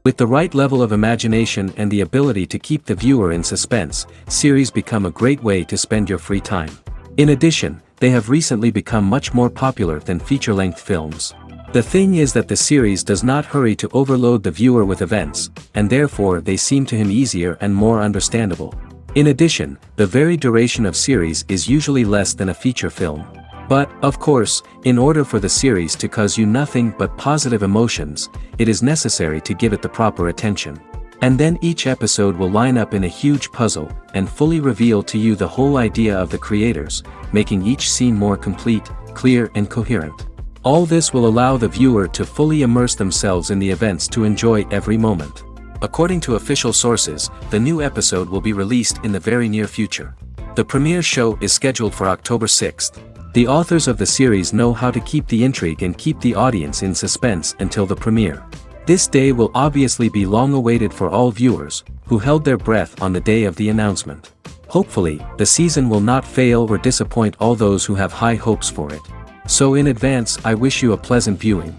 With the right level of imagination and the ability to keep the viewer in suspense, series become a great way to spend your free time. In addition, they have recently become much more popular than feature-length films. The thing is that the series does not hurry to overload the viewer with events, and therefore they seem to him easier and more understandable. In addition, the very duration of series is usually less than a feature film. But, of course, in order for the series to cause you nothing but positive emotions, it is necessary to give it the proper attention. And then each episode will line up in a huge puzzle, and fully reveal to you the whole idea of the creators, making each scene more complete, clear and coherent. All this will allow the viewer to fully immerse themselves in the events to enjoy every moment. According to official sources, the new episode will be released in the very near future. The premiere show is scheduled for October 6th. The authors of the series know how to keep the intrigue and keep the audience in suspense until the premiere. This day will obviously be long awaited for all viewers, who held their breath on the day of the announcement. Hopefully, the season will not fail or disappoint all those who have high hopes for it. So in advance, I wish you a pleasant viewing.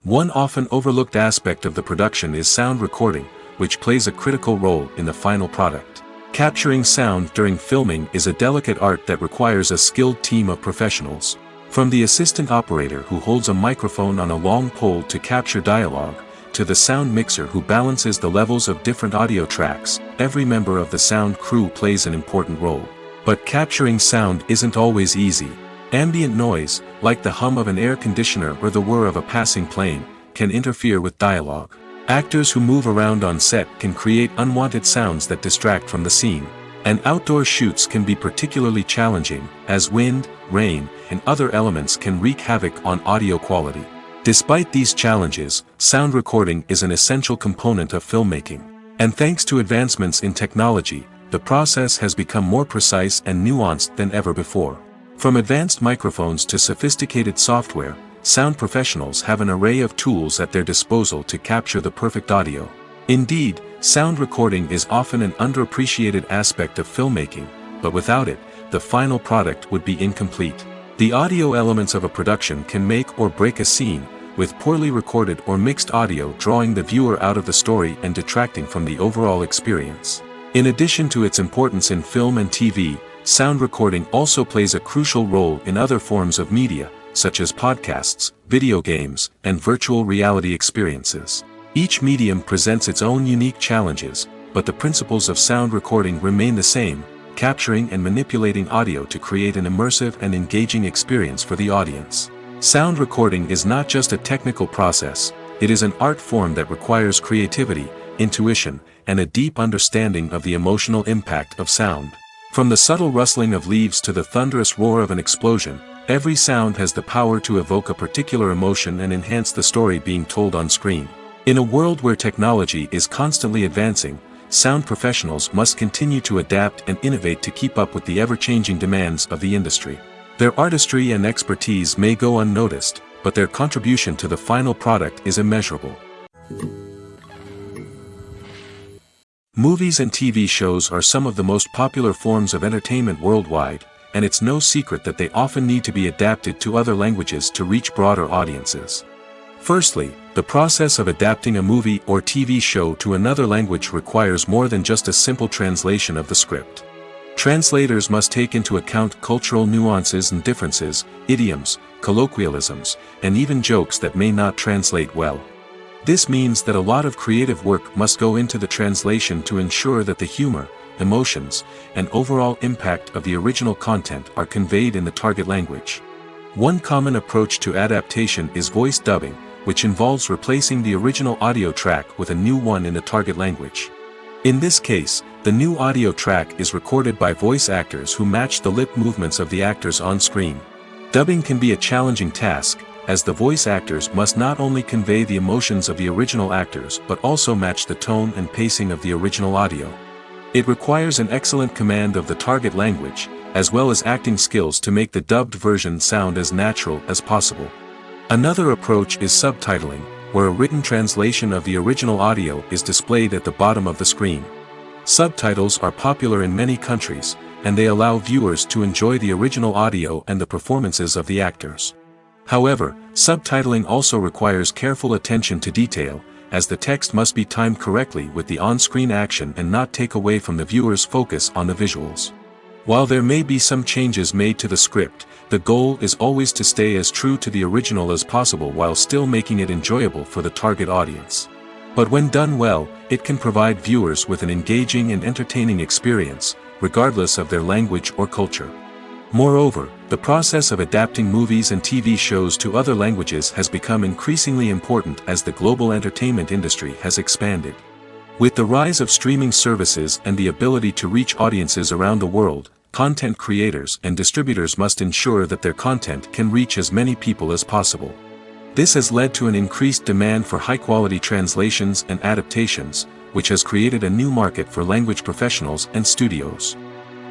One often overlooked aspect of the production is sound recording, which plays a critical role in the final product. Capturing sound during filming is a delicate art that requires a skilled team of professionals. From the assistant operator who holds a microphone on a long pole to capture dialogue, to the sound mixer who balances the levels of different audio tracks, every member of the sound crew plays an important role. But capturing sound isn't always easy. Ambient noise, like the hum of an air conditioner or the whir of a passing plane, can interfere with dialogue. Actors who move around on set can create unwanted sounds that distract from the scene. And outdoor shoots can be particularly challenging, as wind, rain, and other elements can wreak havoc on audio quality. Despite these challenges, sound recording is an essential component of filmmaking. And thanks to advancements in technology, the process has become more precise and nuanced than ever before. From advanced microphones to sophisticated software, sound professionals have an array of tools at their disposal to capture the perfect audio. Indeed, sound recording is often an underappreciated aspect of filmmaking, but without it, the final product would be incomplete. The audio elements of a production can make or break a scene, with poorly recorded or mixed audio drawing the viewer out of the story and detracting from the overall experience. In addition to its importance in film and TV, sound recording also plays a crucial role in other forms of media, such as podcasts, video games, and virtual reality experiences. Each medium presents its own unique challenges, but the principles of sound recording remain the same, capturing and manipulating audio to create an immersive and engaging experience for the audience. Sound recording is not just a technical process, it is an art form that requires creativity, intuition, and a deep understanding of the emotional impact of sound. From the subtle rustling of leaves to the thunderous roar of an explosion, every sound has the power to evoke a particular emotion and enhance the story being told on screen. In a world where technology is constantly advancing, sound professionals must continue to adapt and innovate to keep up with the ever-changing demands of the industry. Their artistry and expertise may go unnoticed, but their contribution to the final product is immeasurable. Movies and TV shows are some of the most popular forms of entertainment worldwide, and it's no secret that they often need to be adapted to other languages to reach broader audiences. Firstly, the process of adapting a movie or TV show to another language requires more than just a simple translation of the script. Translators must take into account cultural nuances and differences, idioms, colloquialisms, and even jokes that may not translate well. This means that a lot of creative work must go into the translation to ensure that the humor, emotions, and overall impact of the original content are conveyed in the target language. One common approach to adaptation is voice dubbing, which involves replacing the original audio track with a new one in the target language. In this case, the new audio track is recorded by voice actors who match the lip movements of the actors on screen. Dubbing can be a challenging task, as the voice actors must not only convey the emotions of the original actors but also match the tone and pacing of the original audio. It requires an excellent command of the target language, as well as acting skills to make the dubbed version sound as natural as possible. Another approach is subtitling, where a written translation of the original audio is displayed at the bottom of the screen. Subtitles are popular in many countries, and they allow viewers to enjoy the original audio and the performances of the actors. However, subtitling also requires careful attention to detail, as the text must be timed correctly with the on-screen action and not take away from the viewer's focus on the visuals. While there may be some changes made to the script, the goal is always to stay as true to the original as possible while still making it enjoyable for the target audience. But when done well, it can provide viewers with an engaging and entertaining experience, regardless of their language or culture. Moreover, the process of adapting movies and TV shows to other languages has become increasingly important as the global entertainment industry has expanded. With the rise of streaming services and the ability to reach audiences around the world, content creators and distributors must ensure that their content can reach as many people as possible. This has led to an increased demand for high-quality translations and adaptations, which has created a new market for language professionals and studios.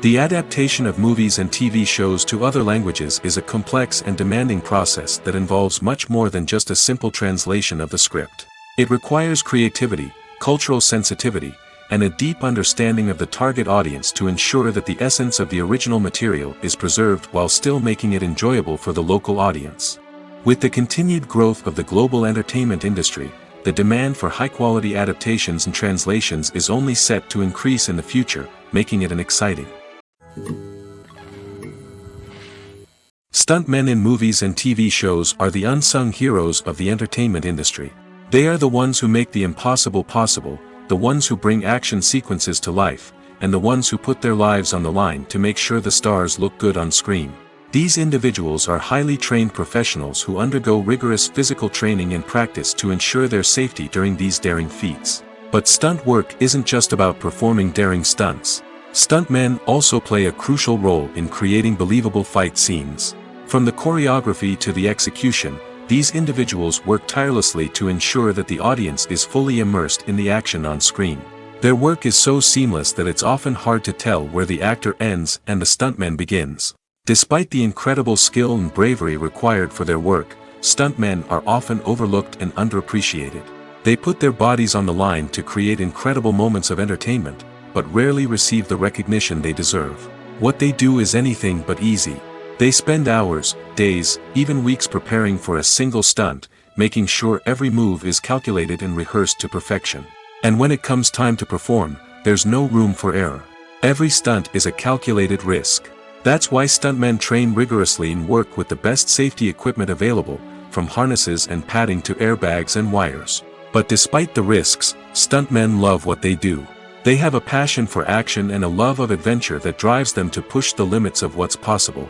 The adaptation of movies and TV shows to other languages is a complex and demanding process that involves much more than just a simple translation of the script. It requires creativity, cultural sensitivity, and a deep understanding of the target audience to ensure that the essence of the original material is preserved while still making it enjoyable for the local audience. With the continued growth of the global entertainment industry, the demand for high-quality adaptations and translations is only set to increase in the future, making it an exciting. Stuntmen in movies and TV shows are the unsung heroes of the entertainment industry. They are the ones who make the impossible possible, the ones who bring action sequences to life, and the ones who put their lives on the line to make sure the stars look good on screen. These individuals are highly trained professionals who undergo rigorous physical training and practice to ensure their safety during these daring feats. But stunt work isn't just about performing daring stunts. Stuntmen also play a crucial role in creating believable fight scenes. From the choreography to the execution, these individuals work tirelessly to ensure that the audience is fully immersed in the action on screen. Their work is so seamless that it's often hard to tell where the actor ends and the stuntman begins. Despite the incredible skill and bravery required for their work, stuntmen are often overlooked and underappreciated. They put their bodies on the line to create incredible moments of entertainment, but rarely receive the recognition they deserve. What they do is anything but easy. They spend hours, days, even weeks preparing for a single stunt, making sure every move is calculated and rehearsed to perfection. And when it comes time to perform, there's no room for error. Every stunt is a calculated risk. That's why stuntmen train rigorously and work with the best safety equipment available, from harnesses and padding to airbags and wires. But despite the risks, stuntmen love what they do. They have a passion for action and a love of adventure that drives them to push the limits of what's possible.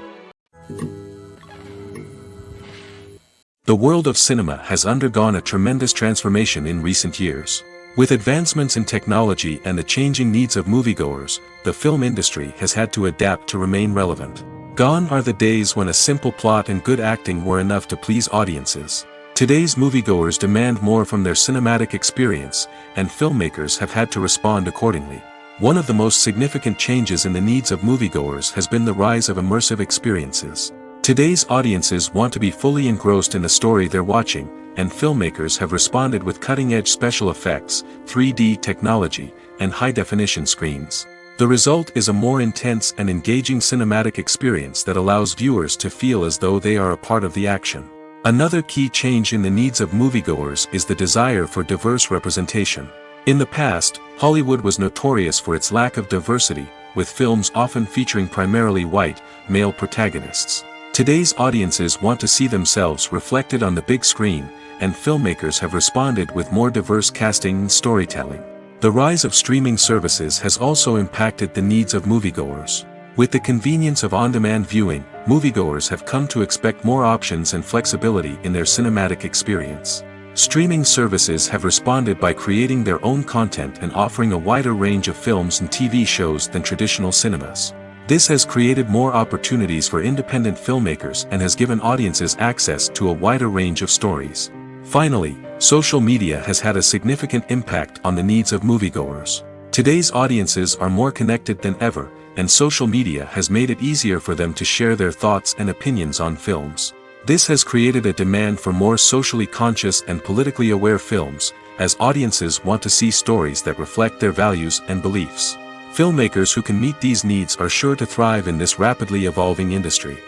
The world of cinema has undergone a tremendous transformation in recent years. With advancements in technology and the changing needs of moviegoers, the film industry has had to adapt to remain relevant. Gone are the days when a simple plot and good acting were enough to please audiences. Today's moviegoers demand more from their cinematic experience, and filmmakers have had to respond accordingly. One of the most significant changes in the needs of moviegoers has been the rise of immersive experiences. Today's audiences want to be fully engrossed in the story they're watching, and filmmakers have responded with cutting-edge special effects, 3D technology, and high-definition screens. The result is a more intense and engaging cinematic experience that allows viewers to feel as though they are a part of the action. Another key change in the needs of moviegoers is the desire for diverse representation. In the past, Hollywood was notorious for its lack of diversity, with films often featuring primarily white, male protagonists. Today's audiences want to see themselves reflected on the big screen, and filmmakers have responded with more diverse casting and storytelling. The rise of streaming services has also impacted the needs of moviegoers. With the convenience of on-demand viewing, moviegoers have come to expect more options and flexibility in their cinematic experience. Streaming services have responded by creating their own content and offering a wider range of films and TV shows than traditional cinemas. This has created more opportunities for independent filmmakers and has given audiences access to a wider range of stories. Finally, social media has had a significant impact on the needs of moviegoers. Today's audiences are more connected than ever, and social media has made it easier for them to share their thoughts and opinions on films. This has created a demand for more socially conscious and politically aware films, as audiences want to see stories that reflect their values and beliefs. Filmmakers who can meet these needs are sure to thrive in this rapidly evolving industry.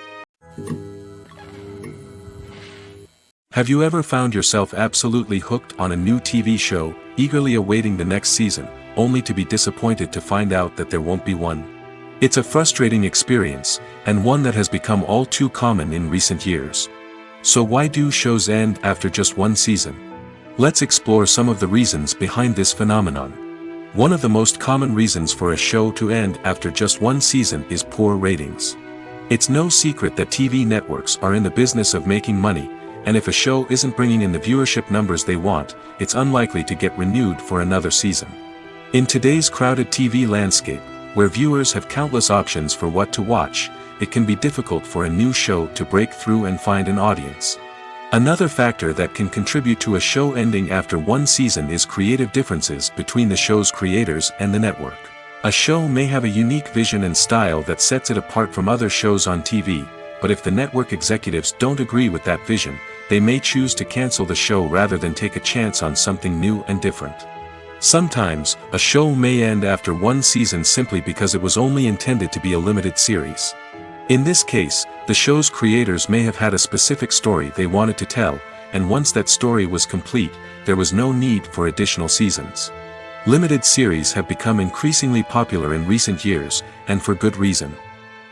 Have you ever found yourself absolutely hooked on a new TV show, eagerly awaiting the next season, only to be disappointed to find out that there won't be one? It's a frustrating experience, and one that has become all too common in recent years. So why do shows end after just one season? Let's explore some of the reasons behind this phenomenon. One of the most common reasons for a show to end after just one season is poor ratings. It's no secret that TV networks are in the business of making money, and if a show isn't bringing in the viewership numbers they want, it's unlikely to get renewed for another season. In today's crowded TV landscape, where viewers have countless options for what to watch, it can be difficult for a new show to break through and find an audience. Another factor that can contribute to a show ending after one season is creative differences between the show's creators and the network. A show may have a unique vision and style that sets it apart from other shows on TV, but if the network executives don't agree with that vision, they may choose to cancel the show rather than take a chance on something new and different. Sometimes, a show may end after one season simply because it was only intended to be a limited series. In this case, the show's creators may have had a specific story they wanted to tell, and once that story was complete, there was no need for additional seasons. Limited series have become increasingly popular in recent years, and for good reason.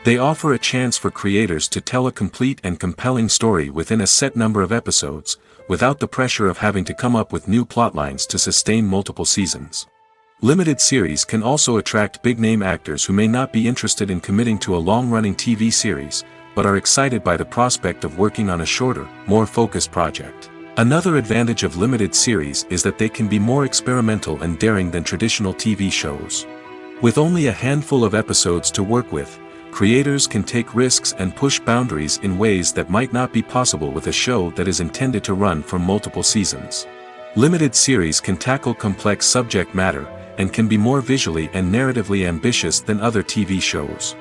They offer a chance for creators to tell a complete and compelling story within a set number of episodes, without the pressure of having to come up with new plotlines to sustain multiple seasons. Limited series can also attract big-name actors who may not be interested in committing to a long-running TV series, but are excited by the prospect of working on a shorter, more focused project. Another advantage of limited series is that they can be more experimental and daring than traditional TV shows. With only a handful of episodes to work with, creators can take risks and push boundaries in ways that might not be possible with a show that is intended to run for multiple seasons. Limited series can tackle complex subject matter, and can be more visually and narratively ambitious than other TV shows.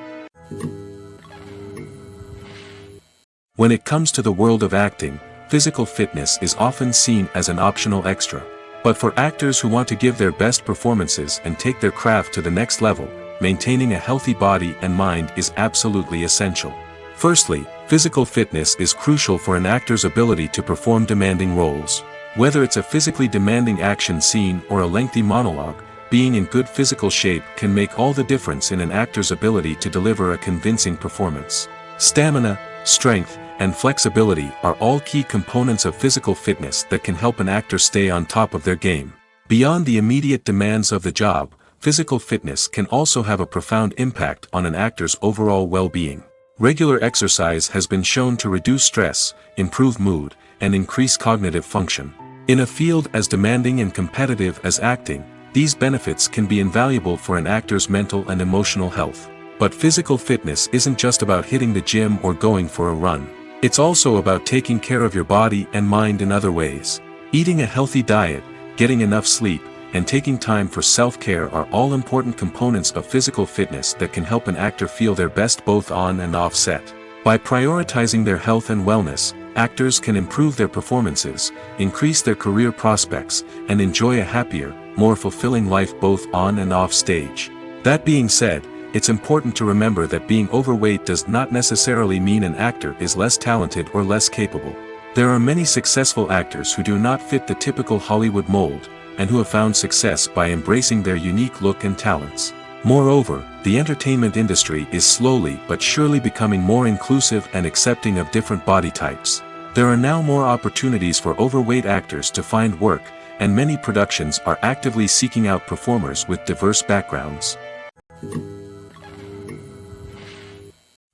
When it comes to the world of acting, physical fitness is often seen as an optional extra. But for actors who want to give their best performances and take their craft to the next level, maintaining a healthy body and mind is absolutely essential. Firstly, physical fitness is crucial for an actor's ability to perform demanding roles. Whether it's a physically demanding action scene or a lengthy monologue, being in good physical shape can make all the difference in an actor's ability to deliver a convincing performance. Stamina, strength, and flexibility are all key components of physical fitness that can help an actor stay on top of their game. Beyond the immediate demands of the job, physical fitness can also have a profound impact on an actor's overall well-being. Regular exercise has been shown to reduce stress, improve mood, and increase cognitive function. In a field as demanding and competitive as acting, these benefits can be invaluable for an actor's mental and emotional health. But physical fitness isn't just about hitting the gym or going for a run. It's also about taking care of your body and mind in other ways. Eating a healthy diet, getting enough sleep, and taking time for self-care are all important components of physical fitness that can help an actor feel their best both on and off set. By prioritizing their health and wellness, actors can improve their performances, increase their career prospects, and enjoy a happier, more fulfilling life both on and off stage. That being said, it's important to remember that being overweight does not necessarily mean an actor is less talented or less capable. There are many successful actors who do not fit the typical Hollywood mold, and who have found success by embracing their unique look and talents. Moreover, the entertainment industry is slowly but surely becoming more inclusive and accepting of different body types. There are now more opportunities for overweight actors to find work, and many productions are actively seeking out performers with diverse backgrounds.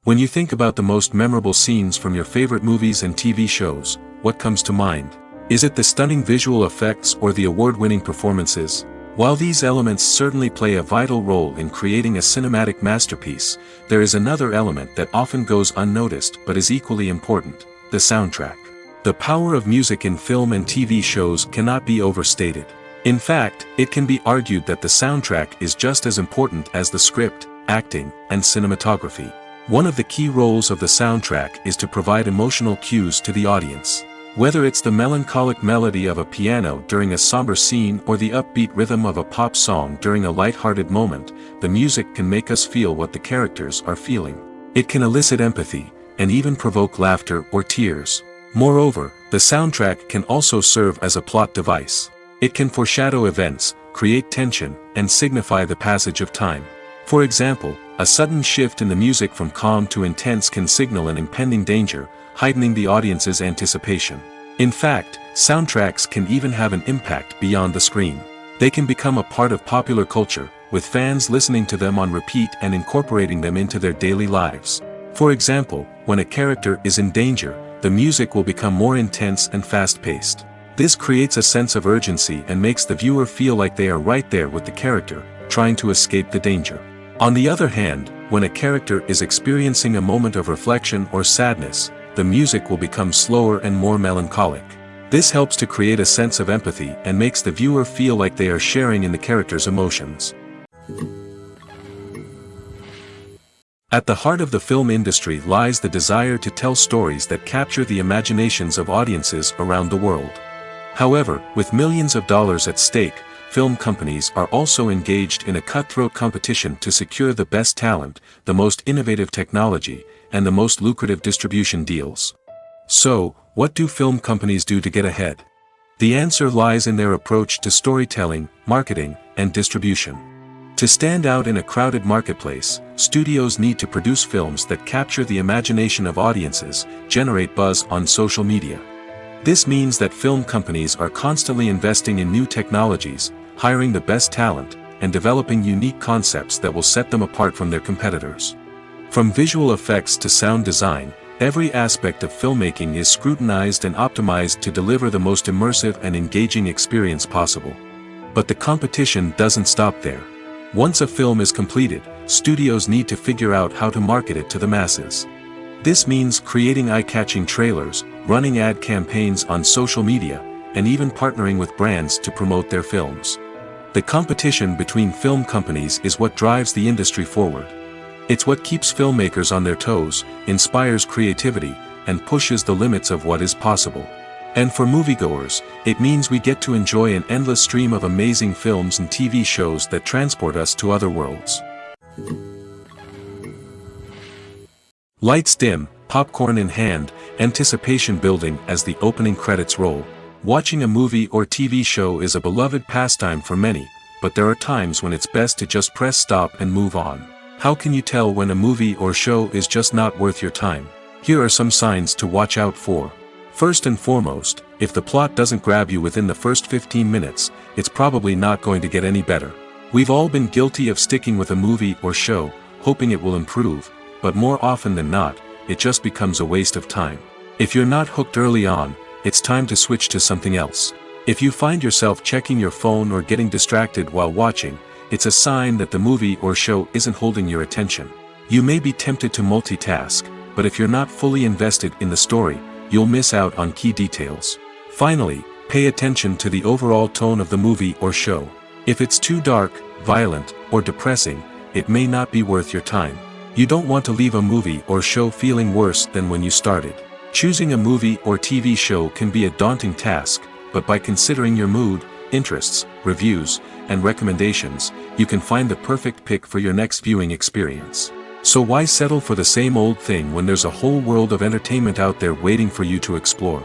When you think about the most memorable scenes from your favorite movies and TV shows, what comes to mind? Is it the stunning visual effects or the award-winning performances? While these elements certainly play a vital role in creating a cinematic masterpiece, there is another element that often goes unnoticed but is equally important: the soundtrack. The power of music in film and TV shows cannot be overstated. In fact, it can be argued that the soundtrack is just as important as the script, acting, and cinematography. One of the key roles of the soundtrack is to provide emotional cues to the audience. Whether it's the melancholic melody of a piano during a somber scene or the upbeat rhythm of a pop song during a light-hearted moment, the music can make us feel what the characters are feeling. It can elicit empathy, and even provoke laughter or tears. Moreover, The soundtrack can also serve as a plot device. It can foreshadow events, create tension, and signify the passage of time. For example, a sudden shift in the music from calm to intense can signal an impending danger, heightening the audience's anticipation. In fact, soundtracks can even have an impact beyond the screen. They can become a part of popular culture, with fans listening to them on repeat and incorporating them into their daily lives. For example, when a character is in danger, the music will become more intense and fast-paced. This creates a sense of urgency and makes the viewer feel like they are right there with the character, trying to escape the danger. On the other hand, when a character is experiencing a moment of reflection or sadness, the music will become slower and more melancholic. This helps to create a sense of empathy and makes the viewer feel like they are sharing in the character's emotions. At the heart of the film industry lies the desire to tell stories that capture the imaginations of audiences around the world. However, with millions of dollars at stake, film companies are also engaged in a cutthroat competition to secure the best talent, the most innovative technology, and the most lucrative distribution deals. So, what do film companies do to get ahead? The answer lies in their approach to storytelling, marketing, and distribution. To stand out in a crowded marketplace, studios need to produce films that capture the imagination of audiences, generate buzz on social media. This means that film companies are constantly investing in new technologies, hiring the best talent, and developing unique concepts that will set them apart from their competitors. From visual effects to sound design, every aspect of filmmaking is scrutinized and optimized to deliver the most immersive and engaging experience possible. But the competition doesn't stop there. Once a film is completed, studios need to figure out how to market it to the masses. This means creating eye-catching trailers, running ad campaigns on social media, and even partnering with brands to promote their films. The competition between film companies is what drives the industry forward. It's what keeps filmmakers on their toes, inspires creativity, and pushes the limits of what is possible. And for moviegoers, it means we get to enjoy an endless stream of amazing films and TV shows that transport us to other worlds. Lights dim, popcorn in hand, anticipation building as the opening credits roll. Watching a movie or TV show is a beloved pastime for many, but there are times when it's best to just press stop and move on. How can you tell when a movie or show is just not worth your time? Here are some signs to watch out for. First and foremost, if the plot doesn't grab you within the first 15 minutes, it's probably not going to get any better. We've all been guilty of sticking with a movie or show, hoping it will improve, but more often than not, it just becomes a waste of time. If you're not hooked early on, it's time to switch to something else. If you find yourself checking your phone or getting distracted while watching, it's a sign that the movie or show isn't holding your attention. You may be tempted to multitask, but if you're not fully invested in the story, you'll miss out on key details. Finally, pay attention to the overall tone of the movie or show. If it's too dark, violent, or depressing, it may not be worth your time. You don't want to leave a movie or show feeling worse than when you started. Choosing a movie or TV show can be a daunting task, but by considering your mood, interests, reviews, and recommendations, you can find the perfect pick for your next viewing experience. So why settle for the same old thing when there's a whole world of entertainment out there waiting for you to explore?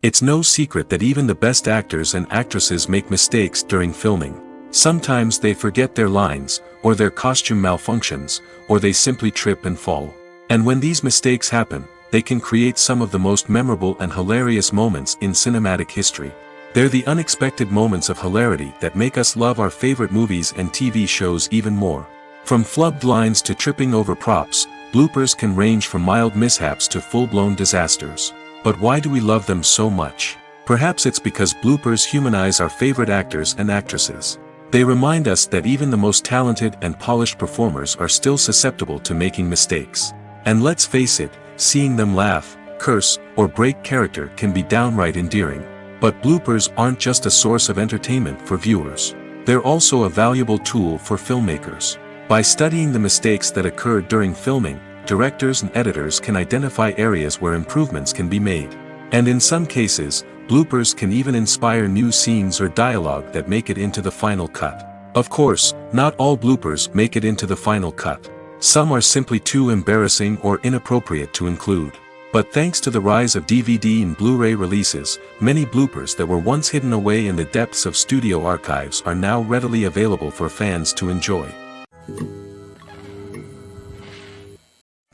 It's no secret that even the best actors and actresses make mistakes during filming. Sometimes they forget their lines, or their costume malfunctions, or they simply trip and fall. And when these mistakes happen, they can create some of the most memorable and hilarious moments in cinematic history. They're the unexpected moments of hilarity that make us love our favorite movies and TV shows even more. From flubbed lines to tripping over props, bloopers can range from mild mishaps to full-blown disasters. But why do we love them so much? Perhaps it's because bloopers humanize our favorite actors and actresses. They remind us that even the most talented and polished performers are still susceptible to making mistakes. And let's face it, seeing them laugh, curse, or break character can be downright endearing. But bloopers aren't just a source of entertainment for viewers. They're also a valuable tool for filmmakers. By studying the mistakes that occurred during filming, directors and editors can identify areas where improvements can be made. And in some cases, bloopers can even inspire new scenes or dialogue that make it into the final cut. Of course, not all bloopers make it into the final cut. Some are simply too embarrassing or inappropriate to include. But thanks to the rise of DVD and Blu-ray releases, many bloopers that were once hidden away in the depths of studio archives are now readily available for fans to enjoy.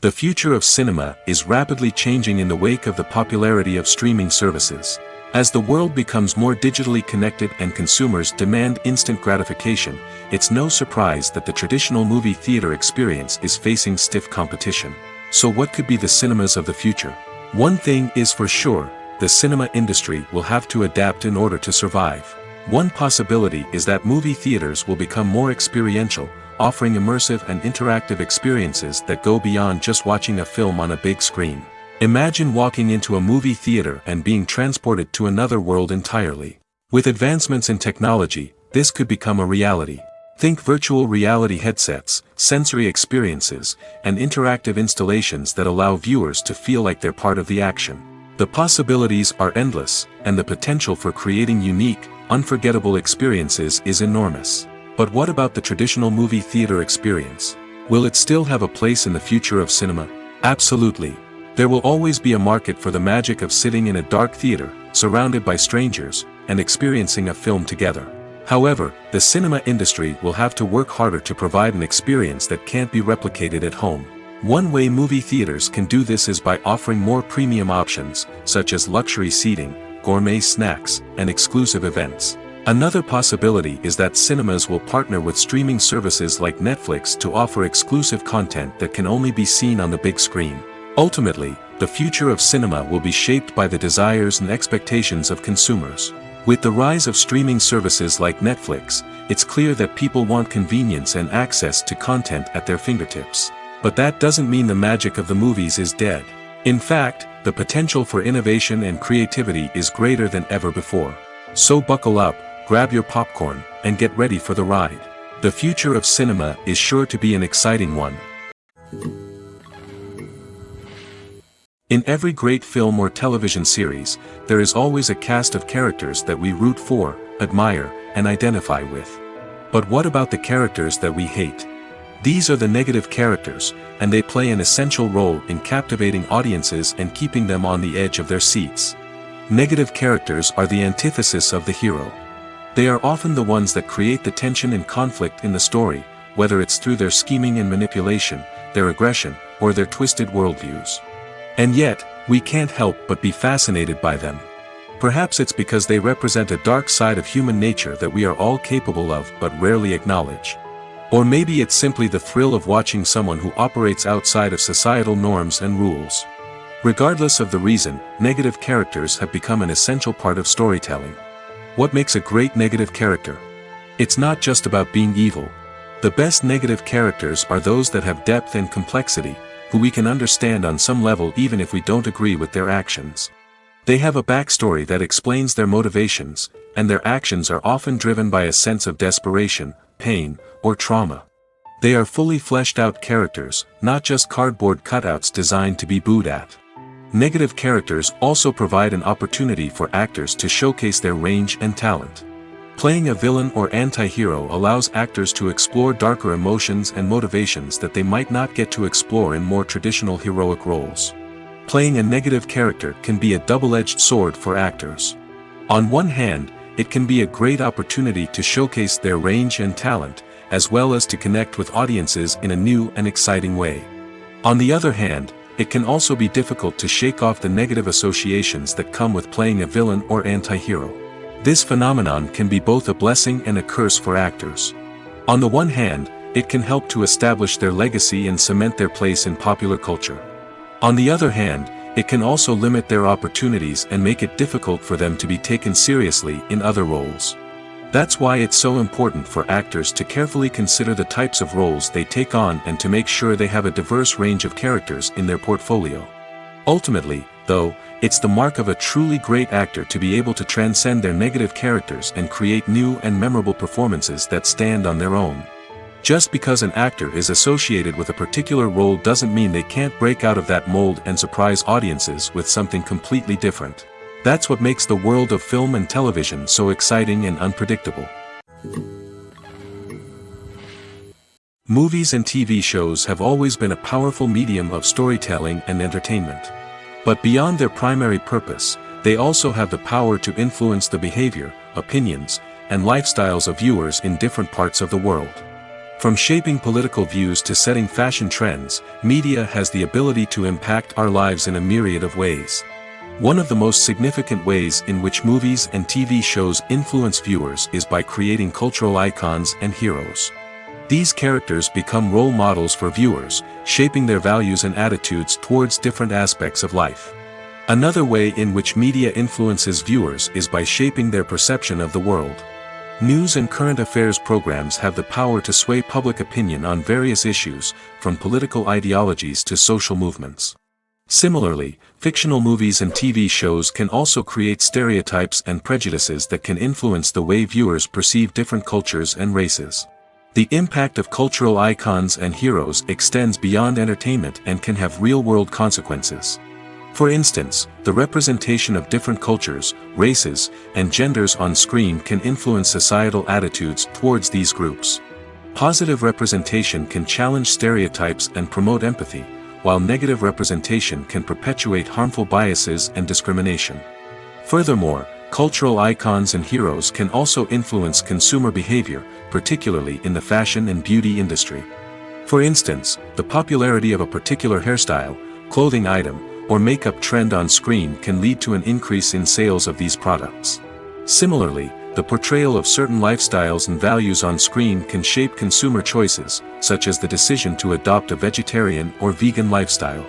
The future of cinema is rapidly changing in the wake of the popularity of streaming services. As the world becomes more digitally connected and consumers demand instant gratification, it's no surprise that the traditional movie theater experience is facing stiff competition. So what could be the cinemas of the future? One thing is for sure, the cinema industry will have to adapt in order to survive. One possibility is that movie theaters will become more experiential, offering immersive and interactive experiences that go beyond just watching a film on a big screen. Imagine walking into a movie theater and being transported to another world entirely. With advancements in technology, this could become a reality. Think virtual reality headsets, sensory experiences, and interactive installations that allow viewers to feel like they're part of the action. The possibilities are endless, and the potential for creating unique, unforgettable experiences is enormous. But what about the traditional movie theater experience? Will it still have a place in the future of cinema? Absolutely. There will always be a market for the magic of sitting in a dark theater, surrounded by strangers, and experiencing a film together. However, the cinema industry will have to work harder to provide an experience that can't be replicated at home. One way movie theaters can do this is by offering more premium options, such as luxury seating, gourmet snacks, and exclusive events. Another possibility is that cinemas will partner with streaming services like Netflix to offer exclusive content that can only be seen on the big screen. Ultimately, the future of cinema will be shaped by the desires and expectations of consumers. With the rise of streaming services like Netflix, it's clear that people want convenience and access to content at their fingertips. But that doesn't mean the magic of the movies is dead. In fact, the potential for innovation and creativity is greater than ever before. So buckle up, grab your popcorn, and get ready for the ride. The future of cinema is sure to be an exciting one. In every great film or television series, there is always a cast of characters that we root for, admire, and identify with. But what about the characters that we hate? These are the negative characters, and they play an essential role in captivating audiences and keeping them on the edge of their seats. Negative characters are the antithesis of the hero. They are often the ones that create the tension and conflict in the story, whether it's through their scheming and manipulation, their aggression, or their twisted worldviews. And yet, we can't help but be fascinated by them. Perhaps it's because they represent a dark side of human nature that we are all capable of but rarely acknowledge. Or maybe it's simply the thrill of watching someone who operates outside of societal norms and rules. Regardless of the reason, negative characters have become an essential part of storytelling. What makes a great negative character? It's not just about being evil. The best negative characters are those that have depth and complexity, who we can understand on some level even if we don't agree with their actions. They have a backstory that explains their motivations, and their actions are often driven by a sense of desperation, pain, or trauma. They are fully fleshed out characters, not just cardboard cutouts designed to be booed at. Negative characters also provide an opportunity for actors to showcase their range and talent. Playing a villain or anti-hero allows actors to explore darker emotions and motivations that they might not get to explore in more traditional heroic roles. Playing a negative character can be a double-edged sword for actors. On one hand, it can be a great opportunity to showcase their range and talent, as well as to connect with audiences in a new and exciting way. On the other hand, it can also be difficult to shake off the negative associations that come with playing a villain or anti-hero. This phenomenon can be both a blessing and a curse for actors. On the one hand, it can help to establish their legacy and cement their place in popular culture. On the other hand, it can also limit their opportunities and make it difficult for them to be taken seriously in other roles. That's why it's so important for actors to carefully consider the types of roles they take on and to make sure they have a diverse range of characters in their portfolio. Ultimately, though, it's the mark of a truly great actor to be able to transcend their negative characters and create new and memorable performances that stand on their own. Just because an actor is associated with a particular role doesn't mean they can't break out of that mold and surprise audiences with something completely different. That's what makes the world of film and television so exciting and unpredictable. Movies and TV shows have always been a powerful medium of storytelling and entertainment. But beyond their primary purpose, they also have the power to influence the behavior, opinions, and lifestyles of viewers in different parts of the world. From shaping political views to setting fashion trends, media has the ability to impact our lives in a myriad of ways. One of the most significant ways in which movies and TV shows influence viewers is by creating cultural icons and heroes. These characters become role models for viewers, shaping their values and attitudes towards different aspects of life. Another way in which media influences viewers is by shaping their perception of the world. News and current affairs programs have the power to sway public opinion on various issues, from political ideologies to social movements. Similarly, fictional movies and TV shows can also create stereotypes and prejudices that can influence the way viewers perceive different cultures and races. The impact of cultural icons and heroes extends beyond entertainment and can have real-world consequences. For instance, the representation of different cultures, races, and genders on screen can influence societal attitudes towards these groups. Positive representation can challenge stereotypes and promote empathy, while negative representation can perpetuate harmful biases and discrimination. Furthermore, cultural icons and heroes can also influence consumer behavior, particularly in the fashion and beauty industry. For instance, the popularity of a particular hairstyle, clothing item, or makeup trend on screen can lead to an increase in sales of these products. Similarly, the portrayal of certain lifestyles and values on screen can shape consumer choices, such as the decision to adopt a vegetarian or vegan lifestyle.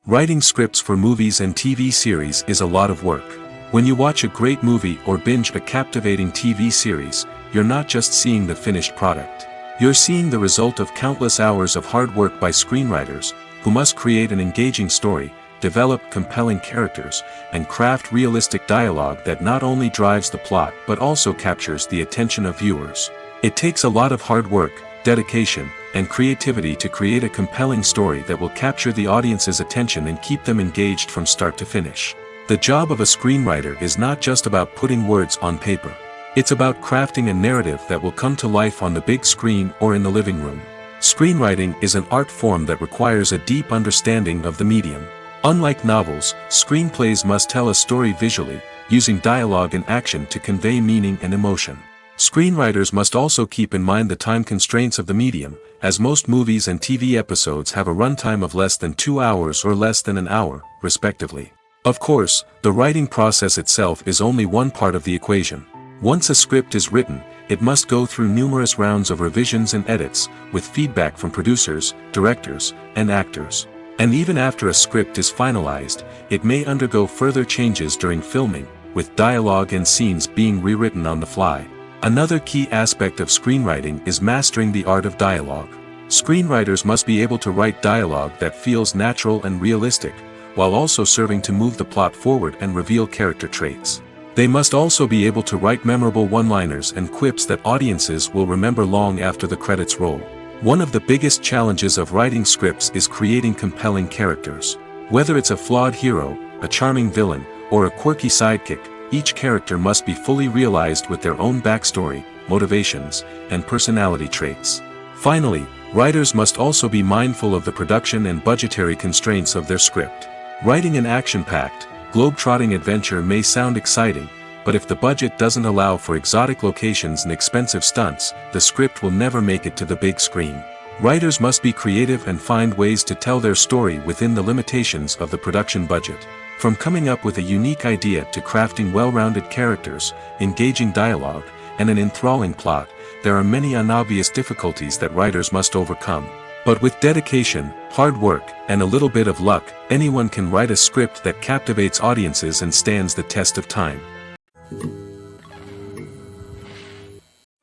Writing scripts for movies and TV series is a lot of work. When you watch a great movie or binge a captivating TV series, you're not just seeing the finished product. You're seeing the result of countless hours of hard work by screenwriters, who must create an engaging story, develop compelling characters, and craft realistic dialogue that not only drives the plot but also captures the attention of viewers. It takes a lot of hard work, dedication, and creativity to create a compelling story that will capture the audience's attention and keep them engaged from start to finish. The job of a screenwriter is not just about putting words on paper. It's about crafting a narrative that will come to life on the big screen or in the living room. Screenwriting is an art form that requires a deep understanding of the medium. Unlike novels, screenplays must tell a story visually, using dialogue and action to convey meaning and emotion. Screenwriters must also keep in mind the time constraints of the medium, as most movies and TV episodes have a runtime of less than 2 hours or less than an hour, respectively. Of course, the writing process itself is only one part of the equation. Once a script is written, it must go through numerous rounds of revisions and edits, with feedback from producers, directors, and actors. And even after a script is finalized, it may undergo further changes during filming, with dialogue and scenes being rewritten on the fly. Another key aspect of screenwriting is mastering the art of dialogue. Screenwriters must be able to write dialogue that feels natural and realistic, while also serving to move the plot forward and reveal character traits. They must also be able to write memorable one-liners and quips that audiences will remember long after the credits roll. One of the biggest challenges of writing scripts is creating compelling characters. Whether it's a flawed hero, a charming villain, or a quirky sidekick, each character must be fully realized with their own backstory, motivations, and personality traits. Finally, writers must also be mindful of the production and budgetary constraints of their script. Writing an action-packed, globe-trotting adventure may sound exciting, but if the budget doesn't allow for exotic locations and expensive stunts, the script will never make it to the big screen. Writers must be creative and find ways to tell their story within the limitations of the production budget. From coming up with a unique idea to crafting well-rounded characters, engaging dialogue, and an enthralling plot, there are many unobvious difficulties that writers must overcome. But with dedication, hard work, and a little bit of luck, anyone can write a script that captivates audiences and stands the test of time.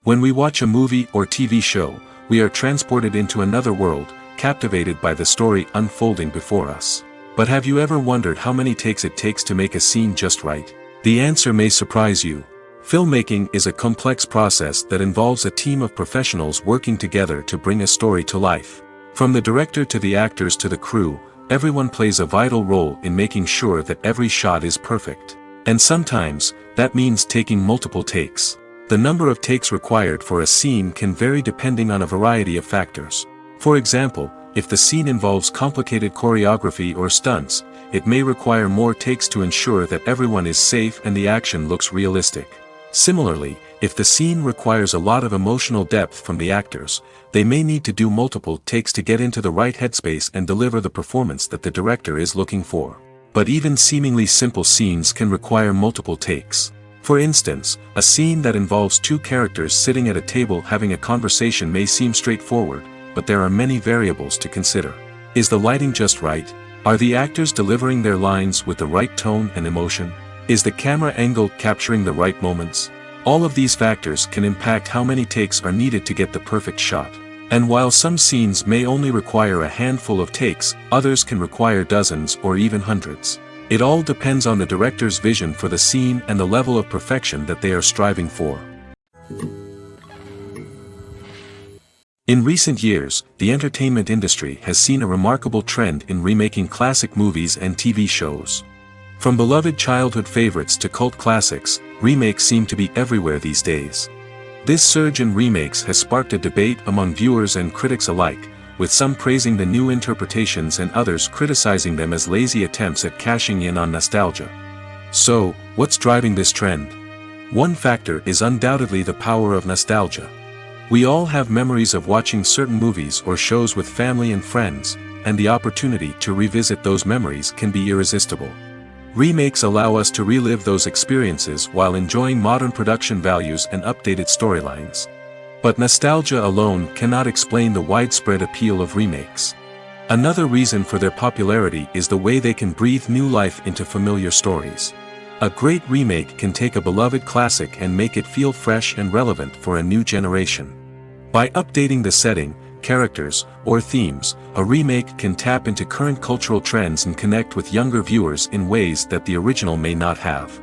When we watch a movie or TV show, we are transported into another world, captivated by the story unfolding before us. But have you ever wondered how many takes it takes to make a scene just right? The answer may surprise you. Filmmaking is a complex process that involves a team of professionals working together to bring a story to life. From the director to the actors to the crew, everyone plays a vital role in making sure that every shot is perfect. And sometimes, that means taking multiple takes. The number of takes required for a scene can vary depending on a variety of factors. For example, if the scene involves complicated choreography or stunts, it may require more takes to ensure that everyone is safe and the action looks realistic. Similarly, if the scene requires a lot of emotional depth from the actors, they may need to do multiple takes to get into the right headspace and deliver the performance that the director is looking for. But even seemingly simple scenes can require multiple takes. For instance, a scene that involves two characters sitting at a table having a conversation may seem straightforward, but there are many variables to consider. Is the lighting just right? Are the actors delivering their lines with the right tone and emotion? Is the camera angle capturing the right moments? All of these factors can impact how many takes are needed to get the perfect shot. And while some scenes may only require a handful of takes, others can require dozens or even hundreds. It all depends on the director's vision for the scene and the level of perfection that they are striving for. In recent years, the entertainment industry has seen a remarkable trend in remaking classic movies and TV shows. From beloved childhood favorites to cult classics, remakes seem to be everywhere these days. This surge in remakes has sparked a debate among viewers and critics alike, with some praising the new interpretations and others criticizing them as lazy attempts at cashing in on nostalgia. So, what's driving this trend? One factor is undoubtedly the power of nostalgia. We all have memories of watching certain movies or shows with family and friends, and the opportunity to revisit those memories can be irresistible. Remakes allow us to relive those experiences while enjoying modern production values and updated storylines. But nostalgia alone cannot explain the widespread appeal of remakes. Another reason for their popularity is the way they can breathe new life into familiar stories. A great remake can take a beloved classic and make it feel fresh and relevant for a new generation. By updating the setting, characters, or themes, a remake can tap into current cultural trends and connect with younger viewers in ways that the original may not have.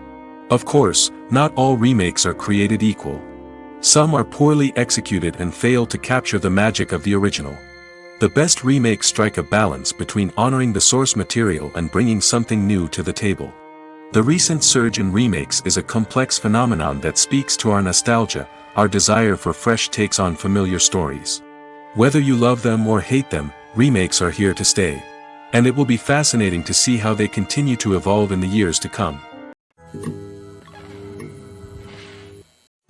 Of course, not all remakes are created equal. Some are poorly executed and fail to capture the magic of the original. The best remakes strike a balance between honoring the source material and bringing something new to the table. The recent surge in remakes is a complex phenomenon that speaks to our nostalgia, our desire for fresh takes on familiar stories. Whether you love them or hate them, remakes are here to stay. And it will be fascinating to see how they continue to evolve in the years to come.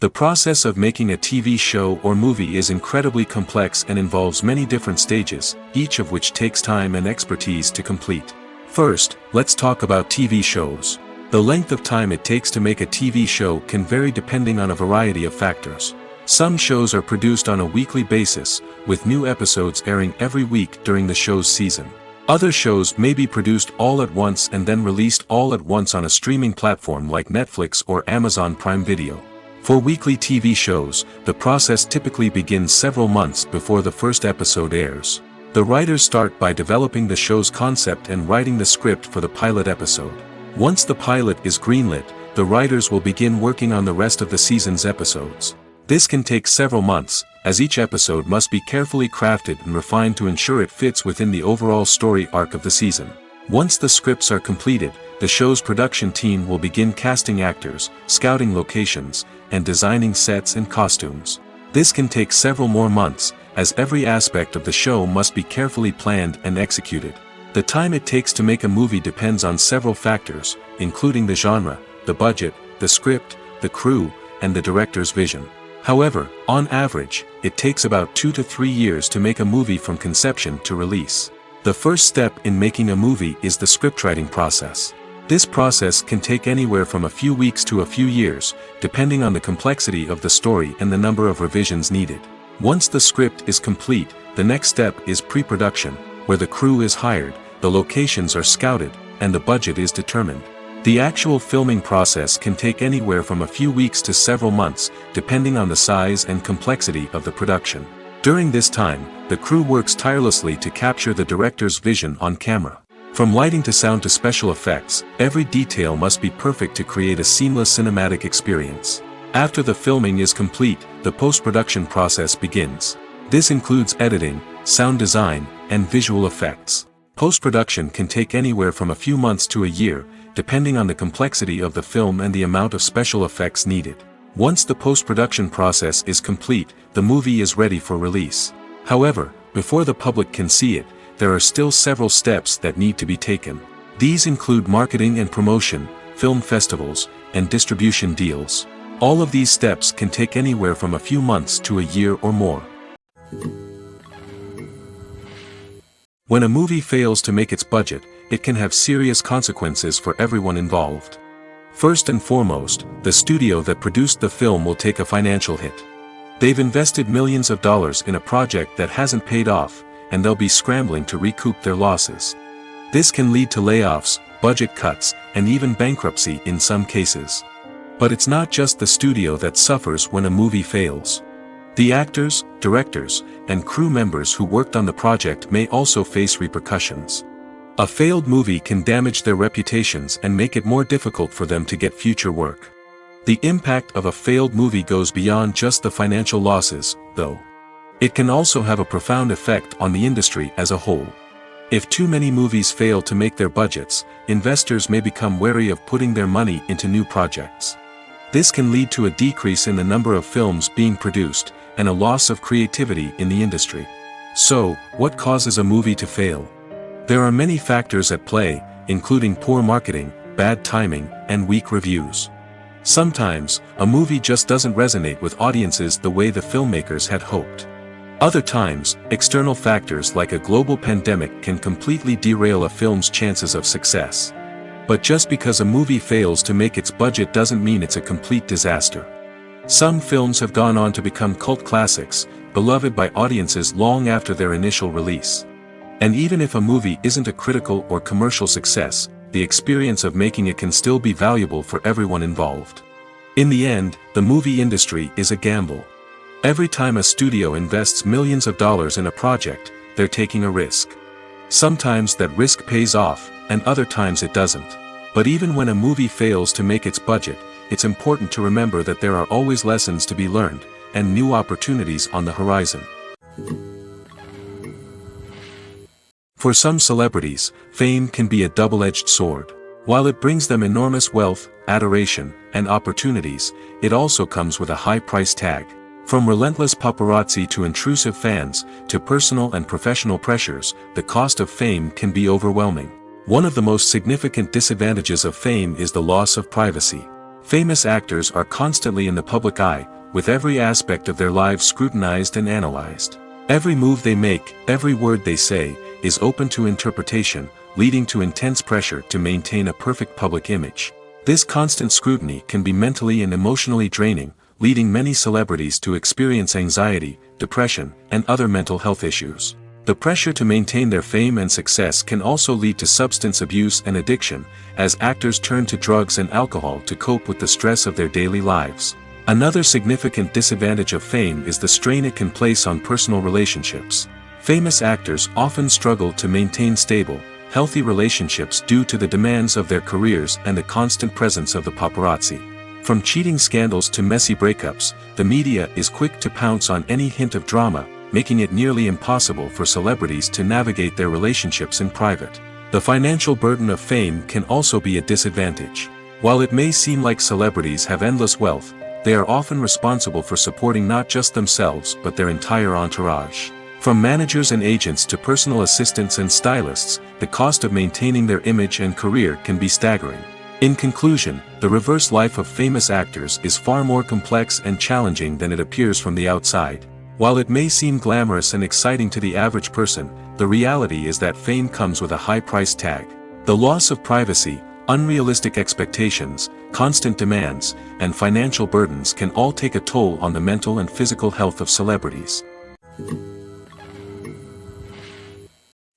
The process of making a TV show or movie is incredibly complex and involves many different stages, each of which takes time and expertise to complete. First, let's talk about TV shows. The length of time it takes to make a TV show can vary depending on a variety of factors. Some shows are produced on a weekly basis, with new episodes airing every week during the show's season. Other shows may be produced all at once and then released all at once on a streaming platform like Netflix or Amazon Prime Video. For weekly TV shows, the process typically begins several months before the first episode airs. The writers start by developing the show's concept and writing the script for the pilot episode. Once the pilot is greenlit, the writers will begin working on the rest of the season's episodes. This can take several months, as each episode must be carefully crafted and refined to ensure it fits within the overall story arc of the season. Once the scripts are completed, the show's production team will begin casting actors, scouting locations, and designing sets and costumes. This can take several more months, as every aspect of the show must be carefully planned and executed. The time it takes to make a movie depends on several factors, including the genre, the budget, the script, the crew, and the director's vision. However, on average, it takes about 2 to 3 years to make a movie from conception to release. The first step in making a movie is the scriptwriting process. This process can take anywhere from a few weeks to a few years, depending on the complexity of the story and the number of revisions needed. Once the script is complete, the next step is pre-production, where the crew is hired, the locations are scouted, and the budget is determined. The actual filming process can take anywhere from a few weeks to several months, depending on the size and complexity of the production. During this time, the crew works tirelessly to capture the director's vision on camera. From lighting to sound to special effects, every detail must be perfect to create a seamless cinematic experience. After the filming is complete, the post-production process begins. This includes editing, sound design, and visual effects. Post-production can take anywhere from a few months to a year, depending on the complexity of the film and the amount of special effects needed. Once the post-production process is complete, the movie is ready for release. However, before the public can see it, there are still several steps that need to be taken. These include marketing and promotion, film festivals, and distribution deals. All of these steps can take anywhere from a few months to a year or more. When a movie fails to make its budget, it can have serious consequences for everyone involved. First and foremost, the studio that produced the film will take a financial hit. They've invested millions of dollars in a project that hasn't paid off, and they'll be scrambling to recoup their losses. This can lead to layoffs, budget cuts, and even bankruptcy in some cases. But it's not just the studio that suffers when a movie fails. The actors, directors, and crew members who worked on the project may also face repercussions. A failed movie can damage their reputations and make it more difficult for them to get future work. The impact of a failed movie goes beyond just the financial losses, though. It can also have a profound effect on the industry as a whole. If too many movies fail to make their budgets, investors may become wary of putting their money into new projects. This can lead to a decrease in the number of films being produced, and a loss of creativity in the industry. So, what causes a movie to fail? There are many factors at play, including poor marketing, bad timing, and weak reviews. Sometimes, a movie just doesn't resonate with audiences the way the filmmakers had hoped. Other times, external factors like a global pandemic can completely derail a film's chances of success. But just because a movie fails to make its budget doesn't mean it's a complete disaster. Some films have gone on to become cult classics, beloved by audiences long after their initial release. And even if a movie isn't a critical or commercial success, the experience of making it can still be valuable for everyone involved. In the end, the movie industry is a gamble. Every time a studio invests millions of dollars in a project, they're taking a risk. Sometimes that risk pays off, and other times it doesn't. But even when a movie fails to make its budget, it's important to remember that there are always lessons to be learned, and new opportunities on the horizon. For some celebrities, fame can be a double-edged sword. While it brings them enormous wealth, adoration, and opportunities, it also comes with a high price tag. From relentless paparazzi to intrusive fans, to personal and professional pressures, the cost of fame can be overwhelming. One of the most significant disadvantages of fame is the loss of privacy. Famous actors are constantly in the public eye, with every aspect of their lives scrutinized and analyzed. Every move they make, every word they say, is open to interpretation, leading to intense pressure to maintain a perfect public image. This constant scrutiny can be mentally and emotionally draining, leading many celebrities to experience anxiety, depression, and other mental health issues. The pressure to maintain their fame and success can also lead to substance abuse and addiction, as actors turn to drugs and alcohol to cope with the stress of their daily lives. Another significant disadvantage of fame is the strain it can place on personal relationships. Famous actors often struggle to maintain stable, healthy relationships due to the demands of their careers and the constant presence of the paparazzi. From cheating scandals to messy breakups, the media is quick to pounce on any hint of drama, making it nearly impossible for celebrities to navigate their relationships in private. The financial burden of fame can also be a disadvantage. While it may seem like celebrities have endless wealth, they are often responsible for supporting not just themselves but their entire entourage. From managers and agents to personal assistants and stylists, the cost of maintaining their image and career can be staggering. In conclusion, the reverse life of famous actors is far more complex and challenging than it appears from the outside. While it may seem glamorous and exciting to the average person, the reality is that fame comes with a high price tag. The loss of privacy, unrealistic expectations, constant demands, and financial burdens can all take a toll on the mental and physical health of celebrities.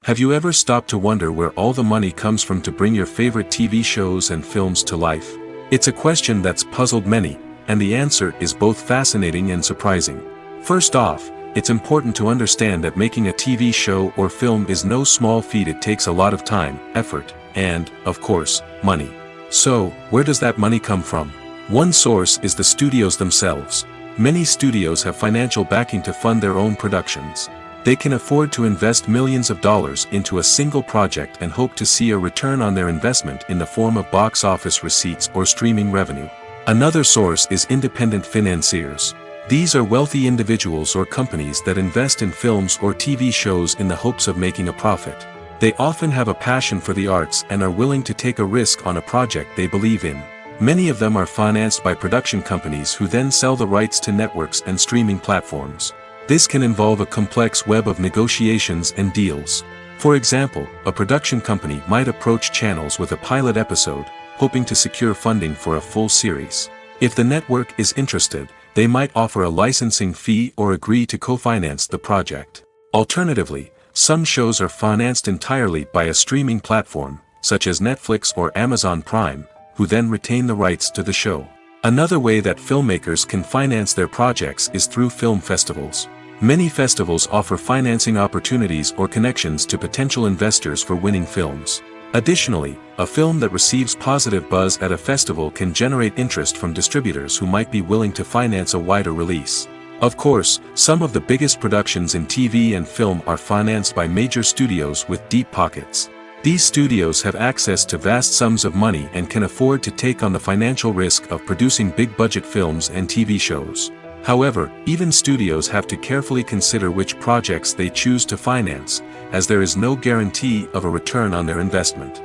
Have you ever stopped to wonder where all the money comes from to bring your favorite TV shows and films to life? It's a question that's puzzled many, and the answer is both fascinating and surprising. First off, it's important to understand that making a TV show or film is no small feat. It takes a lot of time, effort, and, of course, money. So, where does that money come from? One source is the studios themselves. Many studios have financial backing to fund their own productions. They can afford to invest millions of dollars into a single project and hope to see a return on their investment in the form of box office receipts or streaming revenue. Another source is independent financiers. These are wealthy individuals or companies that invest in films or TV shows in the hopes of making a profit. They often have a passion for the arts and are willing to take a risk on a project they believe in. Many of them are financed by production companies who then sell the rights to networks and streaming platforms. This can involve a complex web of negotiations and deals. For example, a production company might approach channels with a pilot episode, hoping to secure funding for a full series. If the network is interested, they might offer a licensing fee or agree to co-finance the project. Alternatively, some shows are financed entirely by a streaming platform, such as Netflix or Amazon Prime, who then retain the rights to the show. Another way that filmmakers can finance their projects is through film festivals. Many festivals offer financing opportunities or connections to potential investors for winning films. Additionally, a film that receives positive buzz at a festival can generate interest from distributors who might be willing to finance a wider release. Of course, some of the biggest productions in TV and film are financed by major studios with deep pockets. These studios have access to vast sums of money and can afford to take on the financial risk of producing big-budget films and TV shows. However, even studios have to carefully consider which projects they choose to finance, as there is no guarantee of a return on their investment.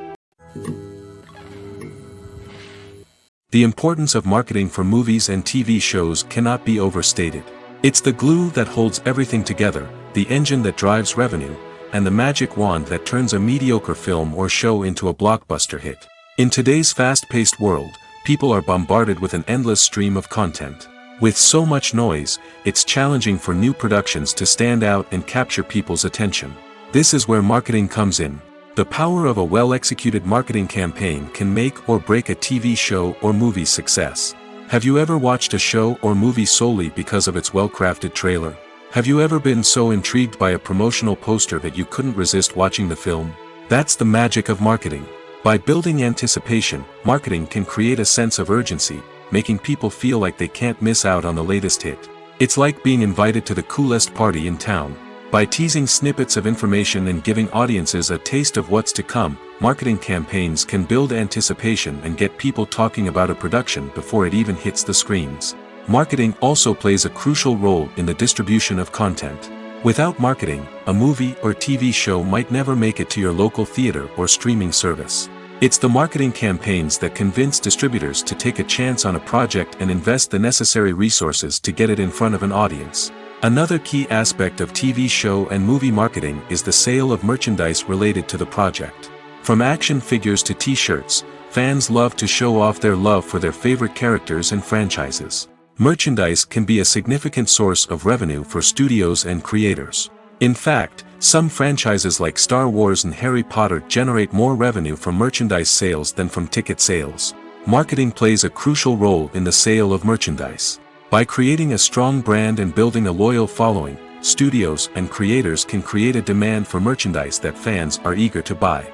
The importance of marketing for movies and TV shows cannot be overstated. It's the glue that holds everything together, the engine that drives revenue, and the magic wand that turns a mediocre film or show into a blockbuster hit. In today's fast-paced world, people are bombarded with an endless stream of content. With so much noise, it's challenging for new productions to stand out and capture people's attention. This is where marketing comes in. The power of a well-executed marketing campaign can make or break a TV show or movie's success. Have you ever watched a show or movie solely because of its well-crafted trailer? Have you ever been so intrigued by a promotional poster that you couldn't resist watching the film? That's the magic of marketing. By building anticipation, marketing can create a sense of urgency, making people feel like they can't miss out on the latest hit. It's like being invited to the coolest party in town. By teasing snippets of information and giving audiences a taste of what's to come, marketing campaigns can build anticipation and get people talking about a production before it even hits the screens. Marketing also plays a crucial role in the distribution of content. Without marketing, a movie or TV show might never make it to your local theater or streaming service. It's the marketing campaigns that convince distributors to take a chance on a project and invest the necessary resources to get it in front of an audience. Another key aspect of TV show and movie marketing is the sale of merchandise related to the project. From action figures to t-shirts, fans love to show off their love for their favorite characters and franchises. Merchandise can be a significant source of revenue for studios and creators. In fact, some franchises like Star Wars and Harry Potter generate more revenue from merchandise sales than from ticket sales. Marketing plays a crucial role in the sale of merchandise. By creating a strong brand and building a loyal following, studios and creators can create a demand for merchandise that fans are eager to buy.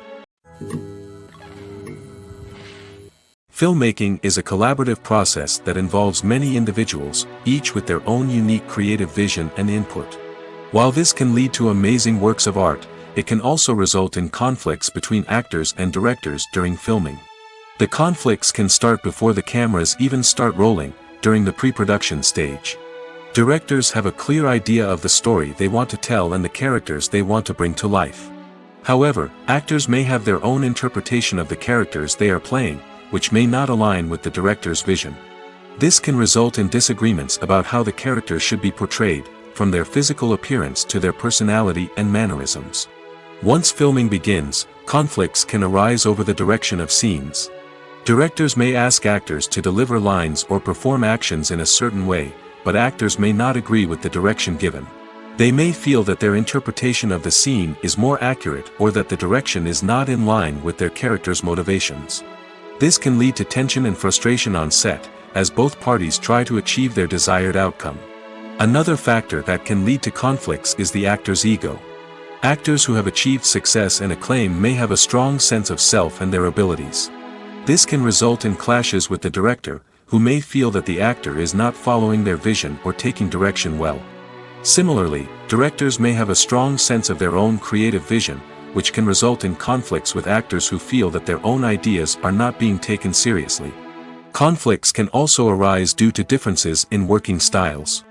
Filmmaking is a collaborative process that involves many individuals, each with their own unique creative vision and input. While this can lead to amazing works of art, it can also result in conflicts between actors and directors during filming. The conflicts can start before the cameras even start rolling, during the pre-production stage. Directors have a clear idea of the story they want to tell and the characters they want to bring to life. However, actors may have their own interpretation of the characters they are playing, which may not align with the director's vision. This can result in disagreements about how the characters should be portrayed, from their physical appearance to their personality and mannerisms. Once filming begins, conflicts can arise over the direction of scenes. Directors may ask actors to deliver lines or perform actions in a certain way, but actors may not agree with the direction given. They may feel that their interpretation of the scene is more accurate or that the direction is not in line with their character's motivations. This can lead to tension and frustration on set, as both parties try to achieve their desired outcome. Another factor that can lead to conflicts is the actor's ego. Actors who have achieved success and acclaim may have a strong sense of self and their abilities. This can result in clashes with the director, who may feel that the actor is not following their vision or taking direction well. Similarly, directors may have a strong sense of their own creative vision, which can result in conflicts with actors who feel that their own ideas are not being taken seriously. Conflicts can also arise due to differences in working styles.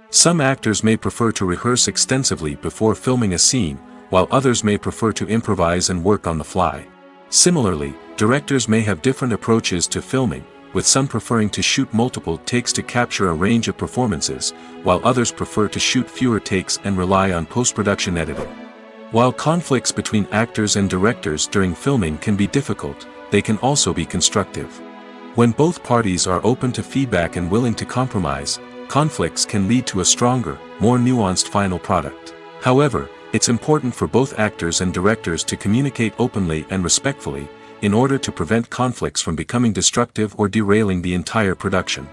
Some actors may prefer to rehearse extensively before filming a scene, while others may prefer to improvise and work on the fly. Similarly, directors may have different approaches to filming, with some preferring to shoot multiple takes to capture a range of performances, while others prefer to shoot fewer takes and rely on post-production editing. While conflicts between actors and directors during filming can be difficult, they can also be constructive. When both parties are open to feedback and willing to compromise, conflicts can lead to a stronger, more nuanced final product. However, it's important for both actors and directors to communicate openly and respectfully, in order to prevent conflicts from becoming destructive or derailing the entire production.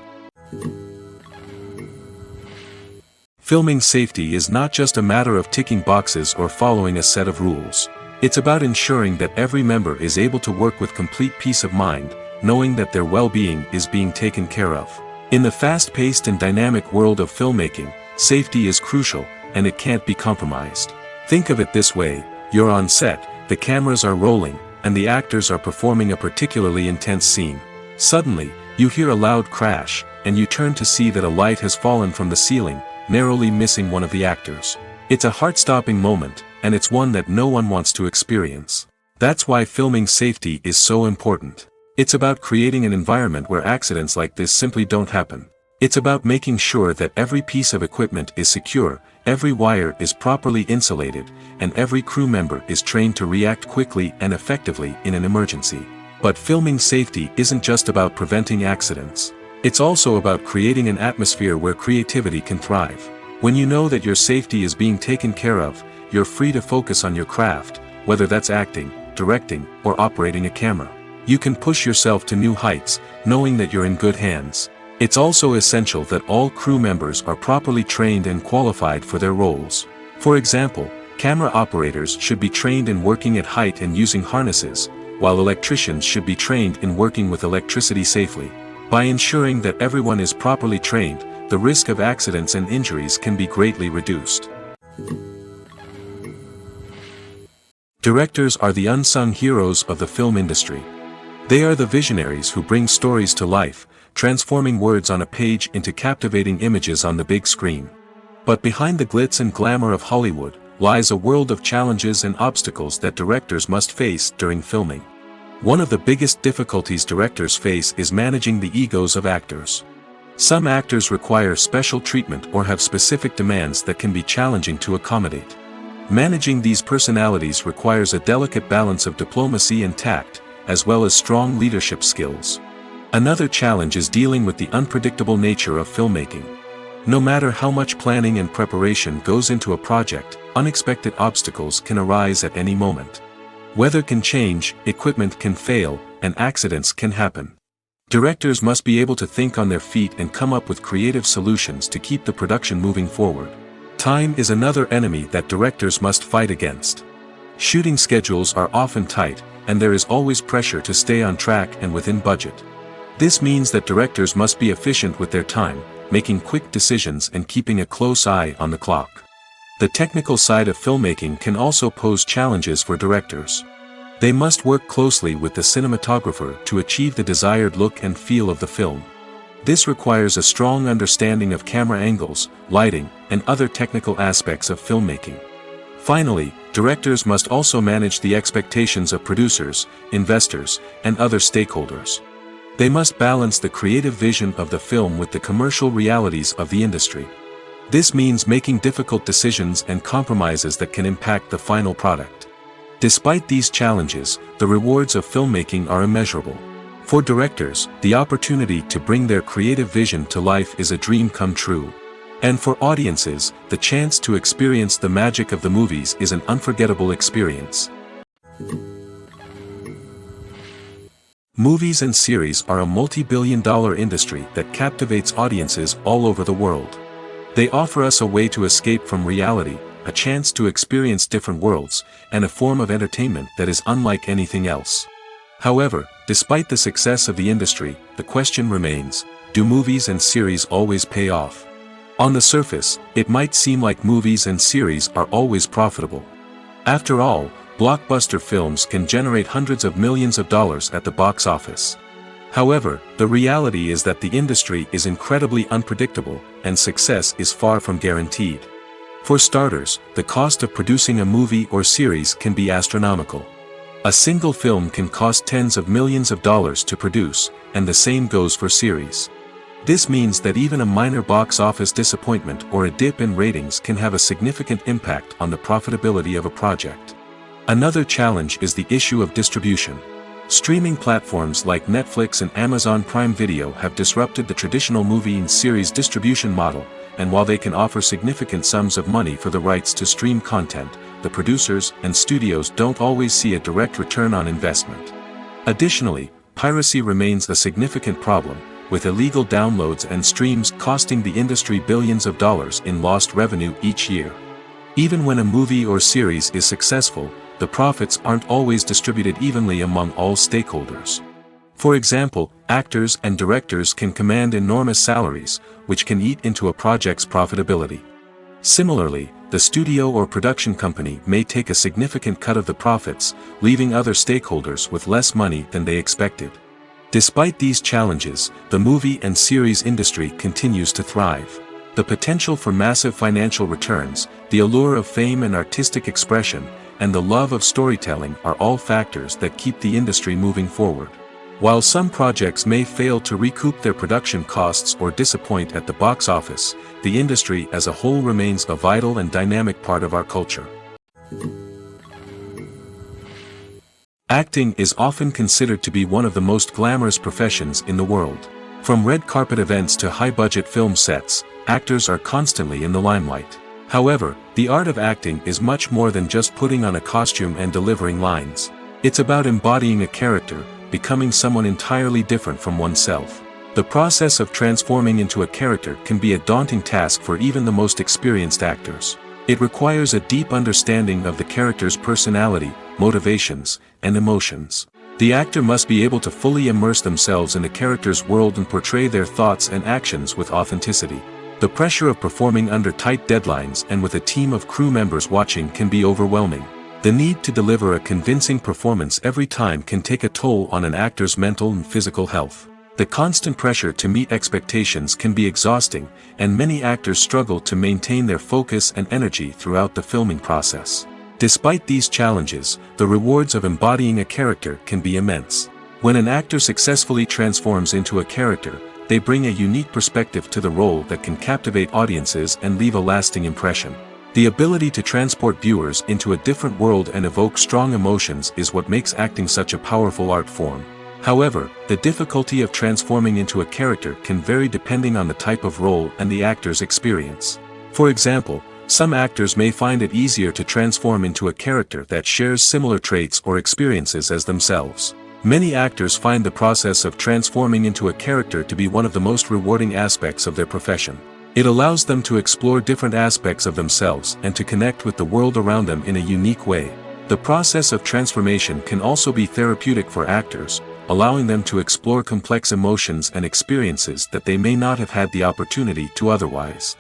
Filming safety is not just a matter of ticking boxes or following a set of rules. It's about ensuring that every member is able to work with complete peace of mind, knowing that their well-being is being taken care of. In the fast-paced and dynamic world of filmmaking, safety is crucial, and it can't be compromised. Think of it this way: you're on set, the cameras are rolling, and the actors are performing a particularly intense scene. Suddenly, you hear a loud crash, and you turn to see that a light has fallen from the ceiling, narrowly missing one of the actors. It's a heart-stopping moment, and it's one that no one wants to experience. That's why filming safety is so important. It's about creating an environment where accidents like this simply don't happen. It's about making sure that every piece of equipment is secure, every wire is properly insulated, and every crew member is trained to react quickly and effectively in an emergency. But filming safety isn't just about preventing accidents. It's also about creating an atmosphere where creativity can thrive. When you know that your safety is being taken care of, you're free to focus on your craft, whether that's acting, directing, or operating a camera. You can push yourself to new heights, knowing that you're in good hands. It's also essential that all crew members are properly trained and qualified for their roles. For example, camera operators should be trained in working at height and using harnesses, while electricians should be trained in working with electricity safely. By ensuring that everyone is properly trained, the risk of accidents and injuries can be greatly reduced. Directors are the unsung heroes of the film industry. They are the visionaries who bring stories to life, transforming words on a page into captivating images on the big screen. But behind the glitz and glamour of Hollywood lies a world of challenges and obstacles that directors must face during filming. One of the biggest difficulties directors face is managing the egos of actors. Some actors require special treatment or have specific demands that can be challenging to accommodate. Managing these personalities requires a delicate balance of diplomacy and tact, as well as strong leadership skills. Another challenge is dealing with the unpredictable nature of filmmaking. No matter how much planning and preparation goes into a project, unexpected obstacles can arise at any moment. Weather can change, equipment can fail, and accidents can happen. Directors must be able to think on their feet and come up with creative solutions to keep the production moving forward. Time is another enemy that directors must fight against. Shooting schedules are often tight, and there is always pressure to stay on track and within budget. This means that directors must be efficient with their time, making quick decisions and keeping a close eye on the clock. The technical side of filmmaking can also pose challenges for directors. They must work closely with the cinematographer to achieve the desired look and feel of the film. This requires a strong understanding of camera angles, lighting, and other technical aspects of filmmaking. Finally, directors must also manage the expectations of producers, investors, and other stakeholders. They must balance the creative vision of the film with the commercial realities of the industry. This means making difficult decisions and compromises that can impact the final product. Despite these challenges, the rewards of filmmaking are immeasurable. For directors, the opportunity to bring their creative vision to life is a dream come true. And for audiences, the chance to experience the magic of the movies is an unforgettable experience. Movies and series are a multi-billion-dollar industry that captivates audiences all over the world. They offer us a way to escape from reality, a chance to experience different worlds, and a form of entertainment that is unlike anything else. However, despite the success of the industry, the question remains: do movies and series always pay off? On the surface, it might seem like movies and series are always profitable. After all, blockbuster films can generate hundreds of millions of dollars at the box office. However, the reality is that the industry is incredibly unpredictable, and success is far from guaranteed. For starters, the cost of producing a movie or series can be astronomical. A single film can cost tens of millions of dollars to produce, and the same goes for series. This means that even a minor box office disappointment or a dip in ratings can have a significant impact on the profitability of a project. Another challenge is the issue of distribution. Streaming platforms like Netflix and Amazon Prime Video have disrupted the traditional movie and series distribution model, and while they can offer significant sums of money for the rights to stream content, the producers and studios don't always see a direct return on investment. Additionally, piracy remains a significant problem, with illegal downloads and streams costing the industry billions of dollars in lost revenue each year. Even when a movie or series is successful, the profits aren't always distributed evenly among all stakeholders. For example, actors and directors can command enormous salaries, which can eat into a project's profitability. Similarly, the studio or production company may take a significant cut of the profits, leaving other stakeholders with less money than they expected. Despite these challenges, the movie and series industry continues to thrive. The potential for massive financial returns, the allure of fame and artistic expression, and the love of storytelling are all factors that keep the industry moving forward. While some projects may fail to recoup their production costs or disappoint at the box office, the industry as a whole remains a vital and dynamic part of our culture. Acting is often considered to be one of the most glamorous professions in the world. From red carpet events to high-budget film sets, actors are constantly in the limelight. However, the art of acting is much more than just putting on a costume and delivering lines. It's about embodying a character, becoming someone entirely different from oneself. The process of transforming into a character can be a daunting task for even the most experienced actors. It requires a deep understanding of the character's personality, motivations, and emotions. The actor must be able to fully immerse themselves in the character's world and portray their thoughts and actions with authenticity. The pressure of performing under tight deadlines and with a team of crew members watching can be overwhelming. The need to deliver a convincing performance every time can take a toll on an actor's mental and physical health. The constant pressure to meet expectations can be exhausting, and many actors struggle to maintain their focus and energy throughout the filming process. Despite these challenges, the rewards of embodying a character can be immense. When an actor successfully transforms into a character, they bring a unique perspective to the role that can captivate audiences and leave a lasting impression. The ability to transport viewers into a different world and evoke strong emotions is what makes acting such a powerful art form. However, the difficulty of transforming into a character can vary depending on the type of role and the actor's experience. For example, some actors may find it easier to transform into a character that shares similar traits or experiences as themselves. Many actors find the process of transforming into a character to be one of the most rewarding aspects of their profession. It allows them to explore different aspects of themselves and to connect with the world around them in a unique way. The process of transformation can also be therapeutic for actors, allowing them to explore complex emotions and experiences that they may not have had the opportunity to otherwise.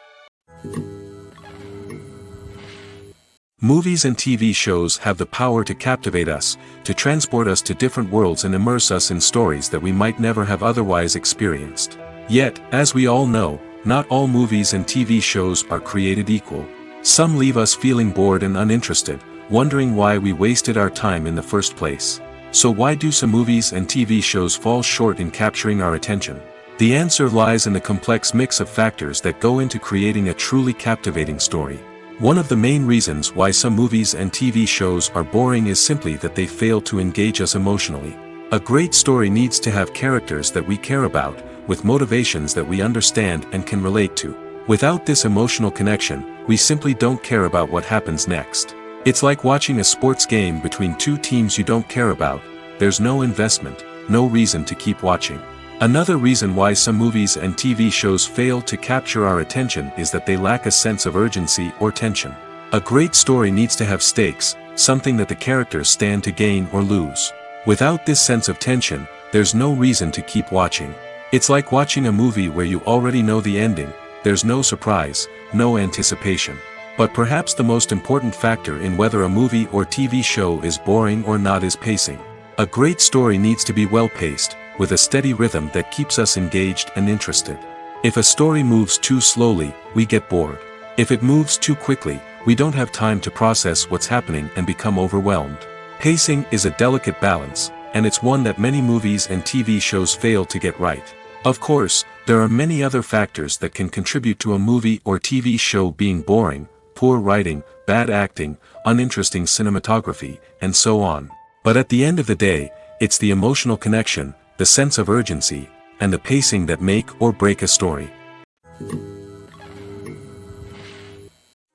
Movies and TV shows have the power to captivate us, to transport us to different worlds and immerse us in stories that we might never have otherwise experienced. Yet, as we all know, not all movies and TV shows are created equal. Some leave us feeling bored and uninterested, wondering why we wasted our time in the first place. So why do some movies and TV shows fall short in capturing our attention? The answer lies in the complex mix of factors that go into creating a truly captivating story. One of the main reasons why some movies and TV shows are boring is simply that they fail to engage us emotionally. A great story needs to have characters that we care about, with motivations that we understand and can relate to. Without this emotional connection, we simply don't care about what happens next. It's like watching a sports game between two teams you don't care about. There's no investment, no reason to keep watching. Another reason why some movies and TV shows fail to capture our attention is that they lack a sense of urgency or tension. A great story needs to have stakes, something that the characters stand to gain or lose. Without this sense of tension, there's no reason to keep watching. It's like watching a movie where you already know the ending. There's no surprise, no anticipation. But perhaps the most important factor in whether a movie or TV show is boring or not is pacing. A great story needs to be well paced, with a steady rhythm that keeps us engaged and interested. If a story moves too slowly, we get bored. If it moves too quickly, we don't have time to process what's happening and become overwhelmed. Pacing is a delicate balance, and it's one that many movies and TV shows fail to get right. Of course, there are many other factors that can contribute to a movie or TV show being boring: poor writing, bad acting, uninteresting cinematography, and so on. But at the end of the day, it's the emotional connection, the sense of urgency, and the pacing that make or break a story.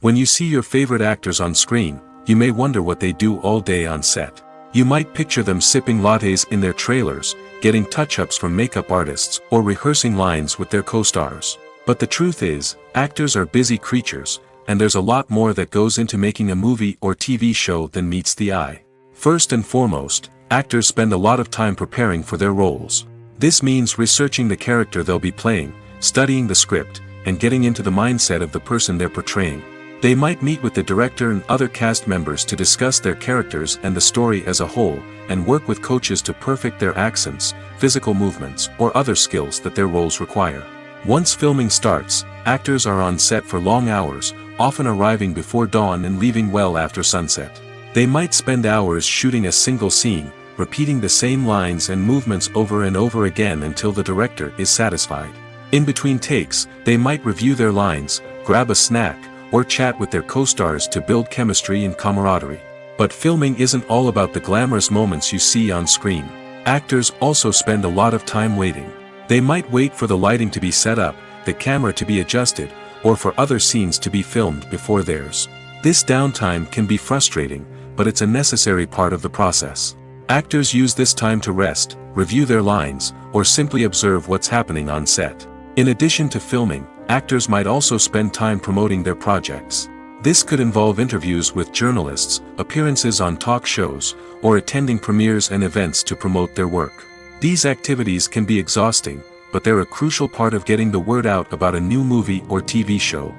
When you see your favorite actors on screen, you may wonder what they do all day on set. You might picture them sipping lattes in their trailers, getting touch-ups from makeup artists, or rehearsing lines with their co-stars. But the truth is, actors are busy creatures, and there's a lot more that goes into making a movie or TV show than meets the eye. First and foremost, actors spend a lot of time preparing for their roles. This means researching the character they'll be playing, studying the script, and getting into the mindset of the person they're portraying. They might meet with the director and other cast members to discuss their characters and the story as a whole, and work with coaches to perfect their accents, physical movements, or other skills that their roles require. Once filming starts, actors are on set for long hours, often arriving before dawn and leaving well after sunset. They might spend hours shooting a single scene, repeating the same lines and movements over and over again until the director is satisfied. In between takes, they might review their lines, grab a snack, or chat with their co-stars to build chemistry and camaraderie. But filming isn't all about the glamorous moments you see on screen. Actors also spend a lot of time waiting. They might wait for the lighting to be set up, the camera to be adjusted, or for other scenes to be filmed before theirs. This downtime can be frustrating, but it's a necessary part of the process. Actors use this time to rest, review their lines, or simply observe what's happening on set. In addition to filming, actors might also spend time promoting their projects. This could involve interviews with journalists, appearances on talk shows, or attending premieres and events to promote their work. These activities can be exhausting, but they're a crucial part of getting the word out about a new movie or TV show.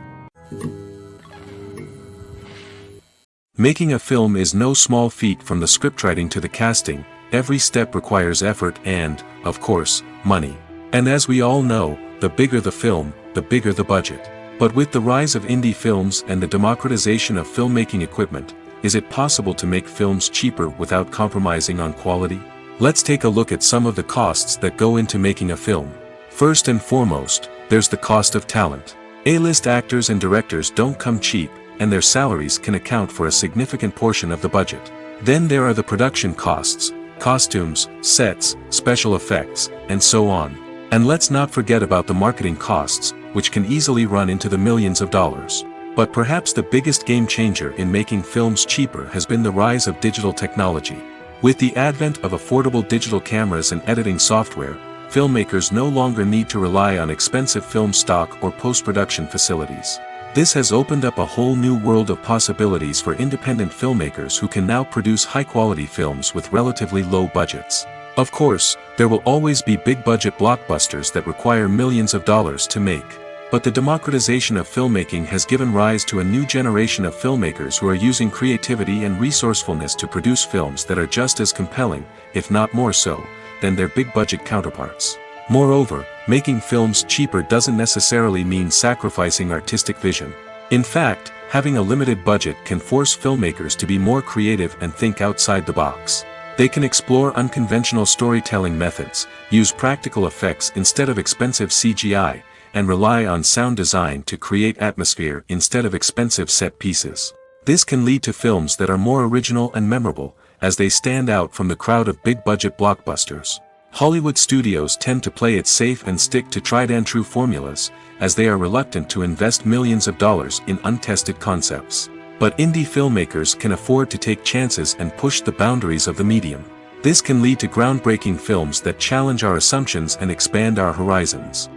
Making a film is no small feat. From the scriptwriting to the casting, every step requires effort and, of course, money. And as we all know, the bigger the film, the bigger the budget. But with the rise of indie films and the democratization of filmmaking equipment, is it possible to make films cheaper without compromising on quality? Let's take a look at some of the costs that go into making a film. First and foremost, there's the cost of talent. A-list actors and directors don't come cheap, and their salaries can account for a significant portion of the budget. Then there are the production costs, costumes, sets, special effects, and so on. And let's not forget about the marketing costs, which can easily run into the millions of dollars. But perhaps the biggest game changer in making films cheaper has been the rise of digital technology. With the advent of affordable digital cameras and editing software, filmmakers no longer need to rely on expensive film stock or post-production facilities. This has opened up a whole new world of possibilities for independent filmmakers who can now produce high-quality films with relatively low budgets. Of course, there will always be big-budget blockbusters that require millions of dollars to make. But the democratization of filmmaking has given rise to a new generation of filmmakers who are using creativity and resourcefulness to produce films that are just as compelling, if not more so, than their big-budget counterparts. Moreover, making films cheaper doesn't necessarily mean sacrificing artistic vision. In fact, having a limited budget can force filmmakers to be more creative and think outside the box. They can explore unconventional storytelling methods, use practical effects instead of expensive CGI, and rely on sound design to create atmosphere instead of expensive set pieces. This can lead to films that are more original and memorable, as they stand out from the crowd of big-budget blockbusters. Hollywood studios tend to play it safe and stick to tried-and-true formulas, as they are reluctant to invest millions of dollars in untested concepts. But indie filmmakers can afford to take chances and push the boundaries of the medium. This can lead to groundbreaking films that challenge our assumptions and expand our horizons.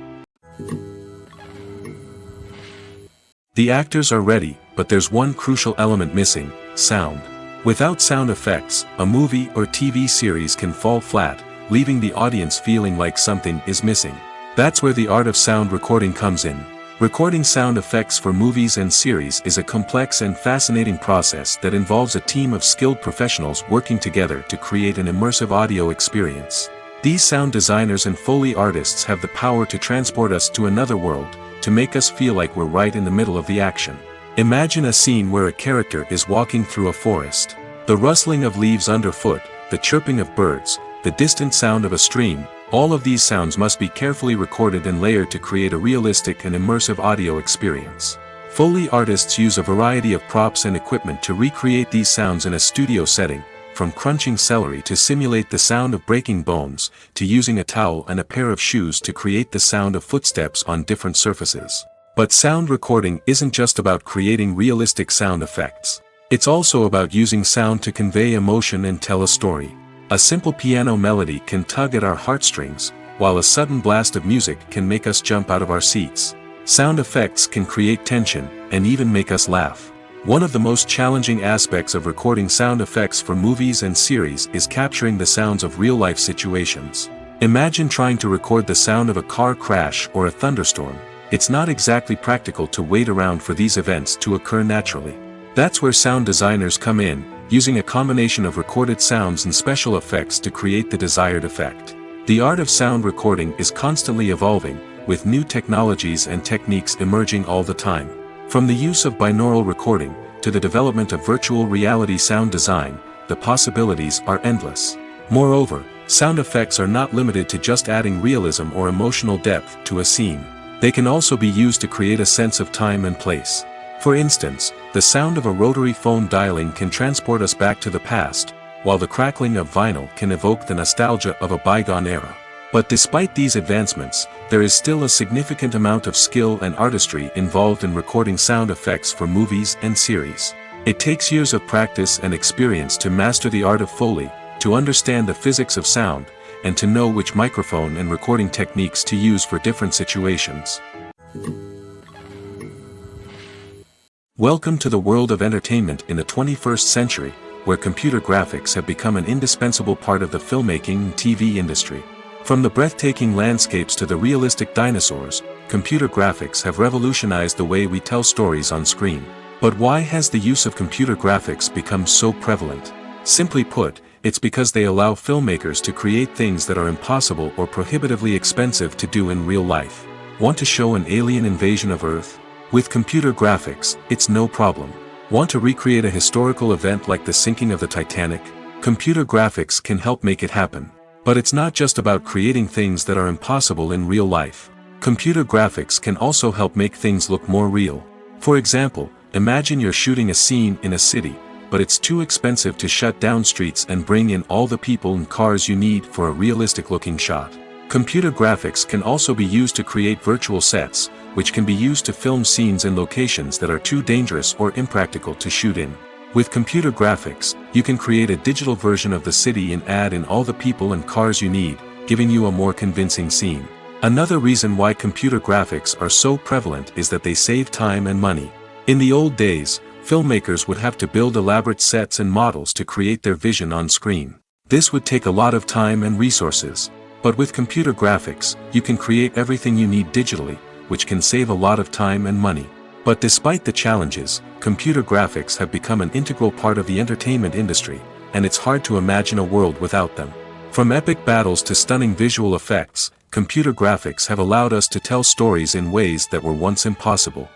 The actors are ready, but there's one crucial element missing: sound. Without sound effects, a movie or TV series can fall flat, leaving the audience feeling like something is missing. That's where the art of sound recording comes in. Recording sound effects for movies and series is a complex and fascinating process that involves a team of skilled professionals working together to create an immersive audio experience. These sound designers and Foley artists have the power to transport us to another world, to make us feel like we're right in the middle of the action. Imagine a scene where a character is walking through a forest. The rustling of leaves underfoot, the chirping of birds, the distant sound of a stream, all of these sounds must be carefully recorded and layered to create a realistic and immersive audio experience. Foley artists use a variety of props and equipment to recreate these sounds in a studio setting, from crunching celery to simulate the sound of breaking bones, to using a towel and a pair of shoes to create the sound of footsteps on different surfaces. But sound recording isn't just about creating realistic sound effects. It's also about using sound to convey emotion and tell a story. A simple piano melody can tug at our heartstrings, while a sudden blast of music can make us jump out of our seats. Sound effects can create tension, and even make us laugh. One of the most challenging aspects of recording sound effects for movies and series is capturing the sounds of real-life situations. Imagine trying to record the sound of a car crash or a thunderstorm. It's not exactly practical to wait around for these events to occur naturally. That's where sound designers come in, using a combination of recorded sounds and special effects to create the desired effect. The art of sound recording is constantly evolving, with new technologies and techniques emerging all the time. From the use of binaural recording, to the development of virtual reality sound design, the possibilities are endless. Moreover, sound effects are not limited to just adding realism or emotional depth to a scene. They can also be used to create a sense of time and place. For instance, the sound of a rotary phone dialing can transport us back to the past, while the crackling of vinyl can evoke the nostalgia of a bygone era. But despite these advancements, there is still a significant amount of skill and artistry involved in recording sound effects for movies and series. It takes years of practice and experience to master the art of Foley, to understand the physics of sound, and to know which microphone and recording techniques to use for different situations. Welcome to the world of entertainment in the 21st century, where computer graphics have become an indispensable part of the filmmaking and TV industry. From the breathtaking landscapes to the realistic dinosaurs, computer graphics have revolutionized the way we tell stories on screen. But why has the use of computer graphics become so prevalent? Simply put, it's because they allow filmmakers to create things that are impossible or prohibitively expensive to do in real life. Want to show an alien invasion of Earth? With computer graphics, it's no problem. Want to recreate a historical event like the sinking of the Titanic? Computer graphics can help make it happen. But it's not just about creating things that are impossible in real life. Computer graphics can also help make things look more real. For example, imagine you're shooting a scene in a city, but it's too expensive to shut down streets and bring in all the people and cars you need for a realistic-looking shot. Computer graphics can also be used to create virtual sets, which can be used to film scenes in locations that are too dangerous or impractical to shoot in. With computer graphics, you can create a digital version of the city and add in all the people and cars you need, giving you a more convincing scene. Another reason why computer graphics are so prevalent is that they save time and money. In the old days, filmmakers would have to build elaborate sets and models to create their vision on screen. This would take a lot of time and resources. But with computer graphics, you can create everything you need digitally, which can save a lot of time and money. But despite the challenges, computer graphics have become an integral part of the entertainment industry, and it's hard to imagine a world without them. From epic battles to stunning visual effects, computer graphics have allowed us to tell stories in ways that were once impossible.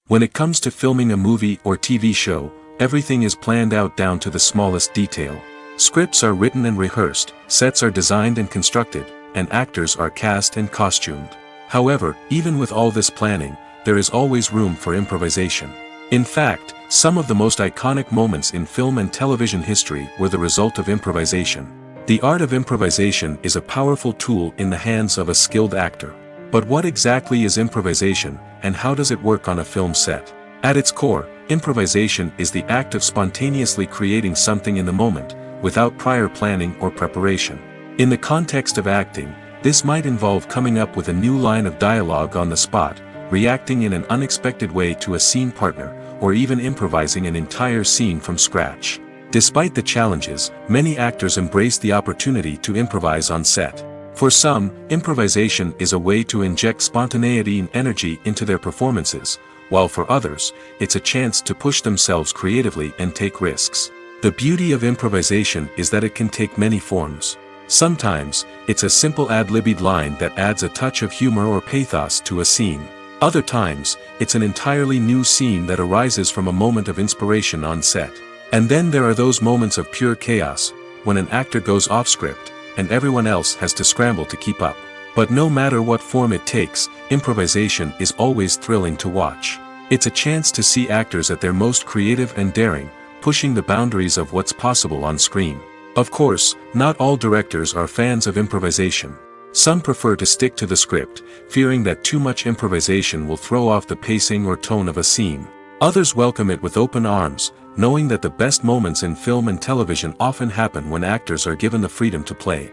When it comes to filming a movie or TV show, everything is planned out down to the smallest detail. Scripts are written and rehearsed, sets are designed and constructed, and actors are cast and costumed. However, even with all this planning, there is always room for improvisation. In fact, some of the most iconic moments in film and television history were the result of improvisation. The art of improvisation is a powerful tool in the hands of a skilled actor. But what exactly is improvisation, and how does it work on a film set? At its core, improvisation is the act of spontaneously creating something in the moment, without prior planning or preparation. In the context of acting, this might involve coming up with a new line of dialogue on the spot, reacting in an unexpected way to a scene partner, or even improvising an entire scene from scratch. Despite the challenges, many actors embrace the opportunity to improvise on set. For some, improvisation is a way to inject spontaneity and energy into their performances, while for others, it's a chance to push themselves creatively and take risks. The beauty of improvisation is that it can take many forms. Sometimes, it's a simple ad-libbed line that adds a touch of humor or pathos to a scene. Other times, it's an entirely new scene that arises from a moment of inspiration on set. And then there are those moments of pure chaos, when an actor goes off script, and everyone else has to scramble to keep up. But no matter what form it takes, improvisation is always thrilling to watch. It's a chance to see actors at their most creative and daring, pushing the boundaries of what's possible on screen. Of course, not all directors are fans of improvisation. Some prefer to stick to the script, fearing that too much improvisation will throw off the pacing or tone of a scene. Others welcome it with open arms, knowing that the best moments in film and television often happen when actors are given the freedom to play.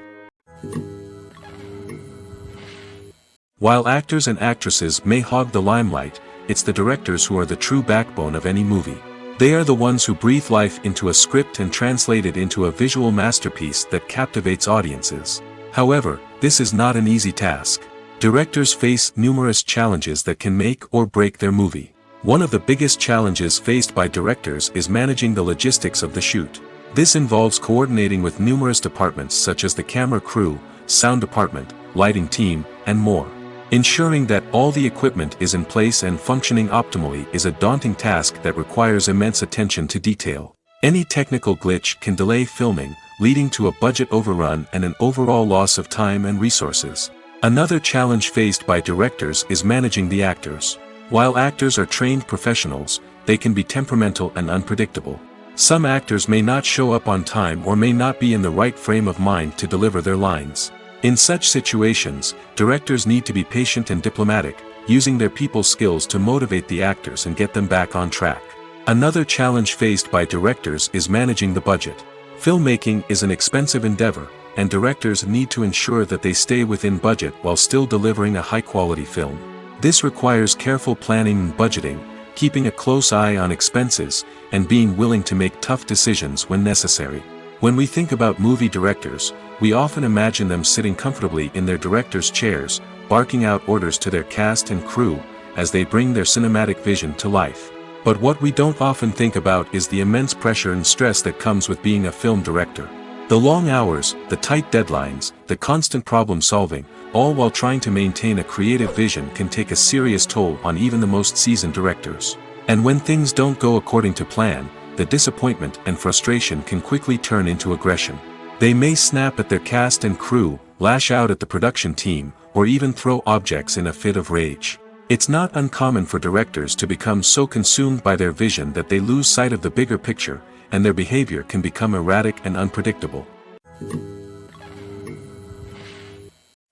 While actors and actresses may hog the limelight, it's the directors who are the true backbone of any movie. They are the ones who breathe life into a script and translate it into a visual masterpiece that captivates audiences. However, this is not an easy task. Directors face numerous challenges that can make or break their movie. One of the biggest challenges faced by directors is managing the logistics of the shoot. This involves coordinating with numerous departments such as the camera crew, sound department, lighting team, and more. Ensuring that all the equipment is in place and functioning optimally is a daunting task that requires immense attention to detail. Any technical glitch can delay filming, leading to a budget overrun and an overall loss of time and resources. Another challenge faced by directors is managing the actors. While actors are trained professionals, they can be temperamental and unpredictable. Some actors may not show up on time or may not be in the right frame of mind to deliver their lines. In such situations, directors need to be patient and diplomatic, using their people skills to motivate the actors and get them back on track. Another challenge faced by directors is managing the budget. Filmmaking is an expensive endeavor, and directors need to ensure that they stay within budget while still delivering a high-quality film. This requires careful planning and budgeting, keeping a close eye on expenses, and being willing to make tough decisions when necessary. When we think about movie directors, we often imagine them sitting comfortably in their director's chairs, barking out orders to their cast and crew, as they bring their cinematic vision to life. But what we don't often think about is the immense pressure and stress that comes with being a film director. The long hours, the tight deadlines, the constant problem solving, all while trying to maintain a creative vision can take a serious toll on even the most seasoned directors. And when things don't go according to plan, the disappointment and frustration can quickly turn into aggression. They may snap at their cast and crew, lash out at the production team, or even throw objects in a fit of rage. It's not uncommon for directors to become so consumed by their vision that they lose sight of the bigger picture, and their behavior can become erratic and unpredictable.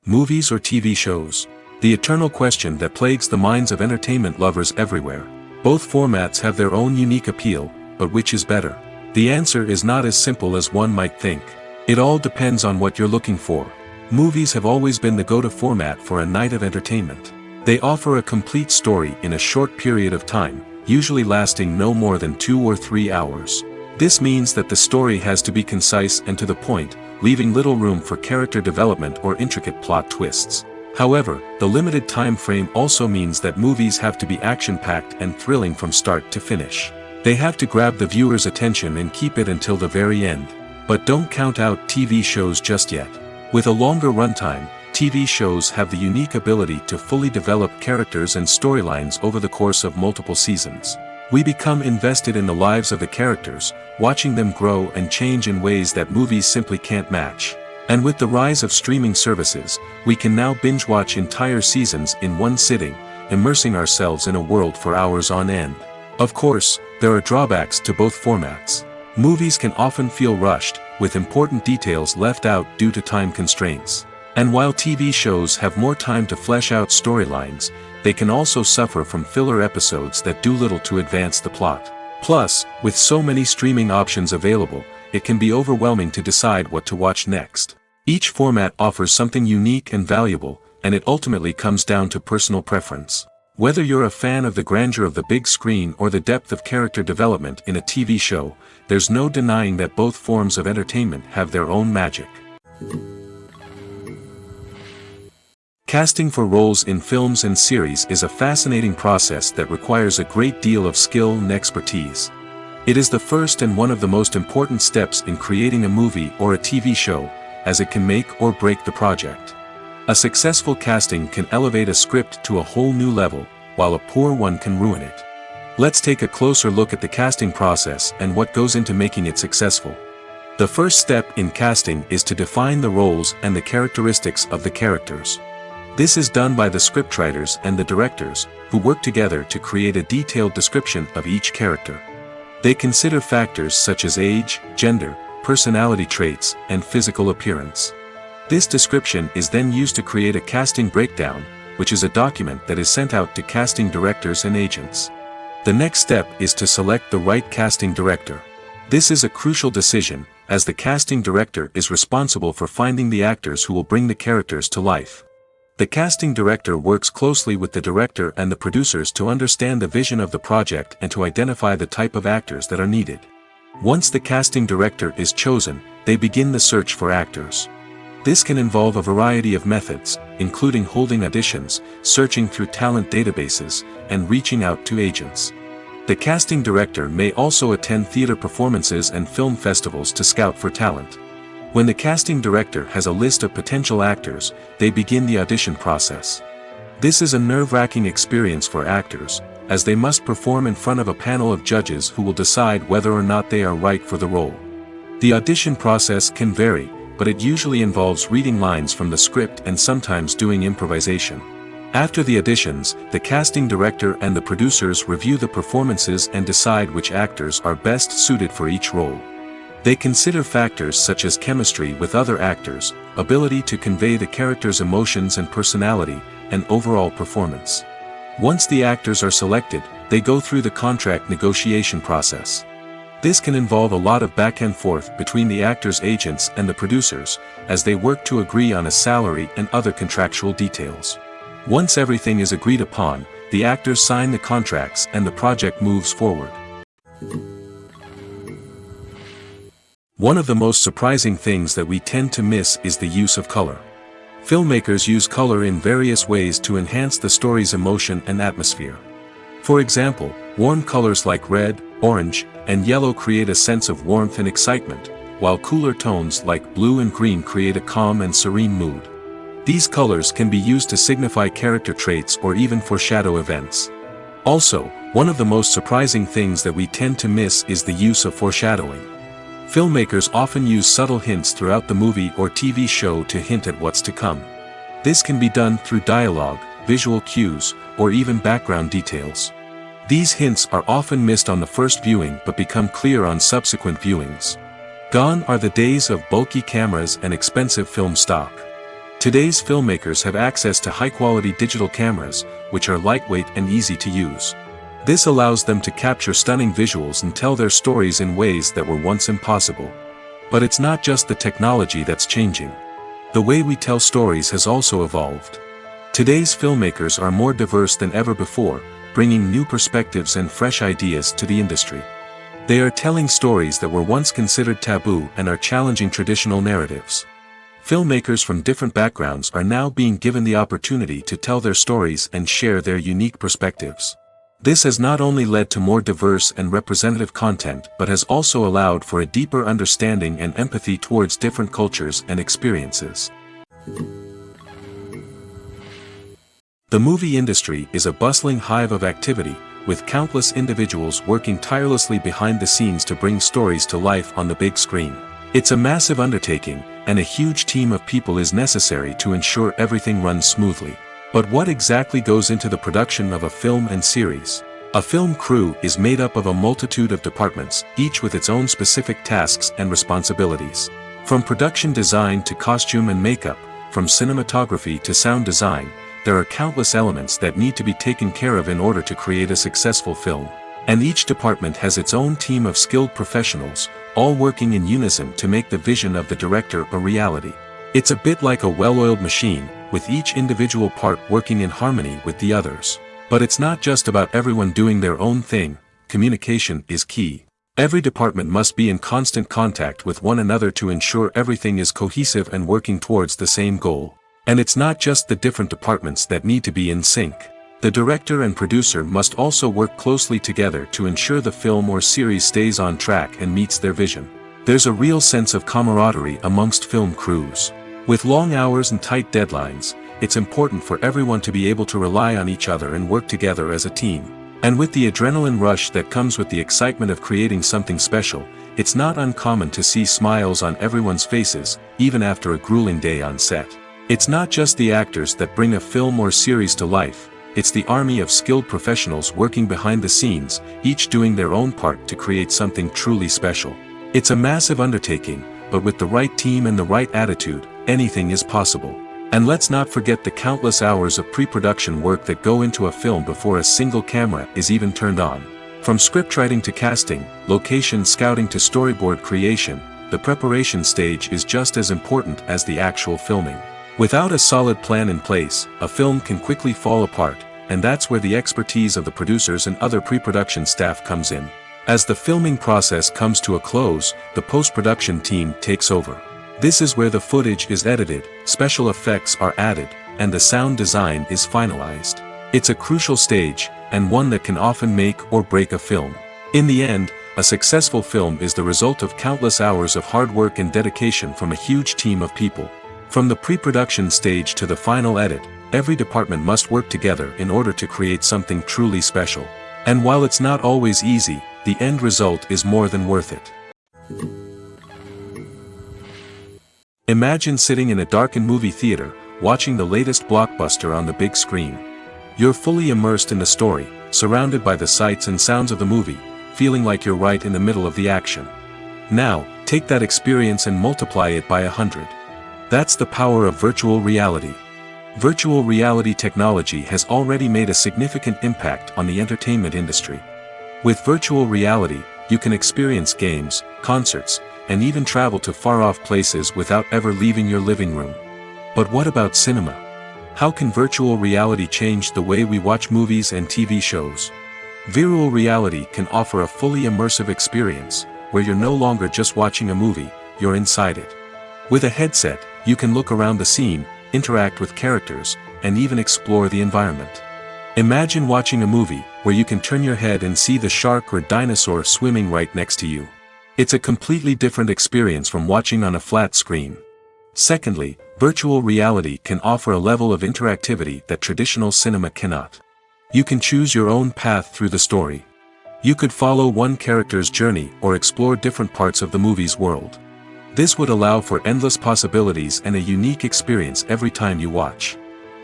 Movies or TV shows? The eternal question that plagues the minds of entertainment lovers everywhere. Both formats have their own unique appeal, but which is better? The answer is not as simple as one might think. It all depends on what you're looking for. Movies have always been the go-to format for a night of entertainment. They offer a complete story in a short period of time, usually lasting no more than 2 or 3 hours. This means that the story has to be concise and to the point, leaving little room for character development or intricate plot twists. However, the limited time frame also means that movies have to be action-packed and thrilling from start to finish. They have to grab the viewer's attention and keep it until the very end. But don't count out TV shows just yet. With a longer runtime, TV shows have the unique ability to fully develop characters and storylines over the course of multiple seasons. We become invested in the lives of the characters, watching them grow and change in ways that movies simply can't match. And with the rise of streaming services, we can now binge-watch entire seasons in one sitting, immersing ourselves in a world for hours on end. Of course, there are drawbacks to both formats. Movies can often feel rushed, with important details left out due to time constraints. And while TV shows have more time to flesh out storylines, they can also suffer from filler episodes that do little to advance the plot. Plus, with so many streaming options available, it can be overwhelming to decide what to watch next. Each format offers something unique and valuable, and it ultimately comes down to personal preference. Whether you're a fan of the grandeur of the big screen or the depth of character development in a TV show, there's no denying that both forms of entertainment have their own magic. Casting for roles in films and series is a fascinating process that requires a great deal of skill and expertise. It is the first and one of the most important steps in creating a movie or a TV show, as it can make or break the project. A successful casting can elevate a script to a whole new level, while a poor one can ruin it. Let's take a closer look at the casting process and what goes into making it successful. The first step in casting is to define the roles and the characteristics of the characters. This is done by the scriptwriters and the directors, who work together to create a detailed description of each character. They consider factors such as age, gender, personality traits, and physical appearance. This description is then used to create a casting breakdown, which is a document that is sent out to casting directors and agents. The next step is to select the right casting director. This is a crucial decision, as the casting director is responsible for finding the actors who will bring the characters to life. The casting director works closely with the director and the producers to understand the vision of the project and to identify the type of actors that are needed. Once the casting director is chosen, they begin the search for actors. This can involve a variety of methods, including holding auditions, searching through talent databases, and reaching out to agents. The casting director may also attend theater performances and film festivals to scout for talent. When the casting director has a list of potential actors, they begin the audition process. This is a nerve-wracking experience for actors, as they must perform in front of a panel of judges who will decide whether or not they are right for the role. The audition process can vary, but it usually involves reading lines from the script and sometimes doing improvisation. After the auditions, the casting director and the producers review the performances and decide which actors are best suited for each role. They consider factors such as chemistry with other actors, ability to convey the character's emotions and personality, and overall performance. Once the actors are selected, they go through the contract negotiation process. This can involve a lot of back and forth between the actors' agents and the producers, as they work to agree on a salary and other contractual details. Once everything is agreed upon, the actors sign the contracts and the project moves forward. One of the most surprising things that we tend to miss is the use of color. Filmmakers use color in various ways to enhance the story's emotion and atmosphere. For example, warm colors like red, orange, and yellow create a sense of warmth and excitement, while cooler tones like blue and green create a calm and serene mood. These colors can be used to signify character traits or even foreshadow events. Also, one of the most surprising things that we tend to miss is the use of foreshadowing. Filmmakers often use subtle hints throughout the movie or TV show to hint at what's to come. This can be done through dialogue, visual cues, or even background details. These hints are often missed on the first viewing but become clear on subsequent viewings. Gone are the days of bulky cameras and expensive film stock. Today's filmmakers have access to high-quality digital cameras, which are lightweight and easy to use. This allows them to capture stunning visuals and tell their stories in ways that were once impossible. But it's not just the technology that's changing. The way we tell stories has also evolved. Today's filmmakers are more diverse than ever before, bringing new perspectives and fresh ideas to the industry. They are telling stories that were once considered taboo and are challenging traditional narratives. Filmmakers from different backgrounds are now being given the opportunity to tell their stories and share their unique perspectives. This has not only led to more diverse and representative content but has also allowed for a deeper understanding and empathy towards different cultures and experiences. The movie industry is a bustling hive of activity, with countless individuals working tirelessly behind the scenes to bring stories to life on the big screen. It's a massive undertaking, and a huge team of people is necessary to ensure everything runs smoothly. But what exactly goes into the production of a film and series? A film crew is made up of a multitude of departments, each with its own specific tasks and responsibilities. From production design to costume and makeup, from cinematography to sound design, there are countless elements that need to be taken care of in order to create a successful film. And each department has its own team of skilled professionals, all working in unison to make the vision of the director a reality. It's a bit like a well-oiled machine, with each individual part working in harmony with the others. But it's not just about everyone doing their own thing. Communication is key. Every department must be in constant contact with one another to ensure everything is cohesive and working towards the same goal. And it's not just the different departments that need to be in sync. The director and producer must also work closely together to ensure the film or series stays on track and meets their vision. There's a real sense of camaraderie amongst film crews. With long hours and tight deadlines, it's important for everyone to be able to rely on each other and work together as a team. And with the adrenaline rush that comes with the excitement of creating something special, it's not uncommon to see smiles on everyone's faces, even after a grueling day on set. It's not just the actors that bring a film or series to life, it's the army of skilled professionals working behind the scenes, each doing their own part to create something truly special. It's a massive undertaking, but with the right team and the right attitude, anything is possible. And let's not forget the countless hours of pre-production work that go into a film before a single camera is even turned on. From scriptwriting to casting, location scouting to storyboard creation, the preparation stage is just as important as the actual filming. Without a solid plan in place, a film can quickly fall apart, and that's where the expertise of the producers and other pre-production staff comes in. As the filming process comes to a close, the post-production team takes over. This is where the footage is edited, special effects are added, and the sound design is finalized. It's a crucial stage, and one that can often make or break a film. In the end, a successful film is the result of countless hours of hard work and dedication from a huge team of people. From the pre-production stage to the final edit, every department must work together in order to create something truly special. And while it's not always easy, the end result is more than worth it. Imagine sitting in a darkened movie theater, watching the latest blockbuster on the big screen. You're fully immersed in the story, surrounded by the sights and sounds of the movie, feeling like you're right in the middle of the action. Now, take that experience and multiply it by 100. That's the power of virtual reality. Virtual reality technology has already made a significant impact on the entertainment industry. With virtual reality, you can experience games, concerts, and even travel to far-off places without ever leaving your living room. But what about cinema? How can virtual reality change the way we watch movies and TV shows? Virtual reality can offer a fully immersive experience, where you're no longer just watching a movie, you're inside it. With a headset, you can look around the scene, interact with characters, and even explore the environment. Imagine watching a movie, where you can turn your head and see the shark or dinosaur swimming right next to you. It's a completely different experience from watching on a flat screen. Secondly, virtual reality can offer a level of interactivity that traditional cinema cannot. You can choose your own path through the story. You could follow one character's journey or explore different parts of the movie's world. This would allow for endless possibilities and a unique experience every time you watch.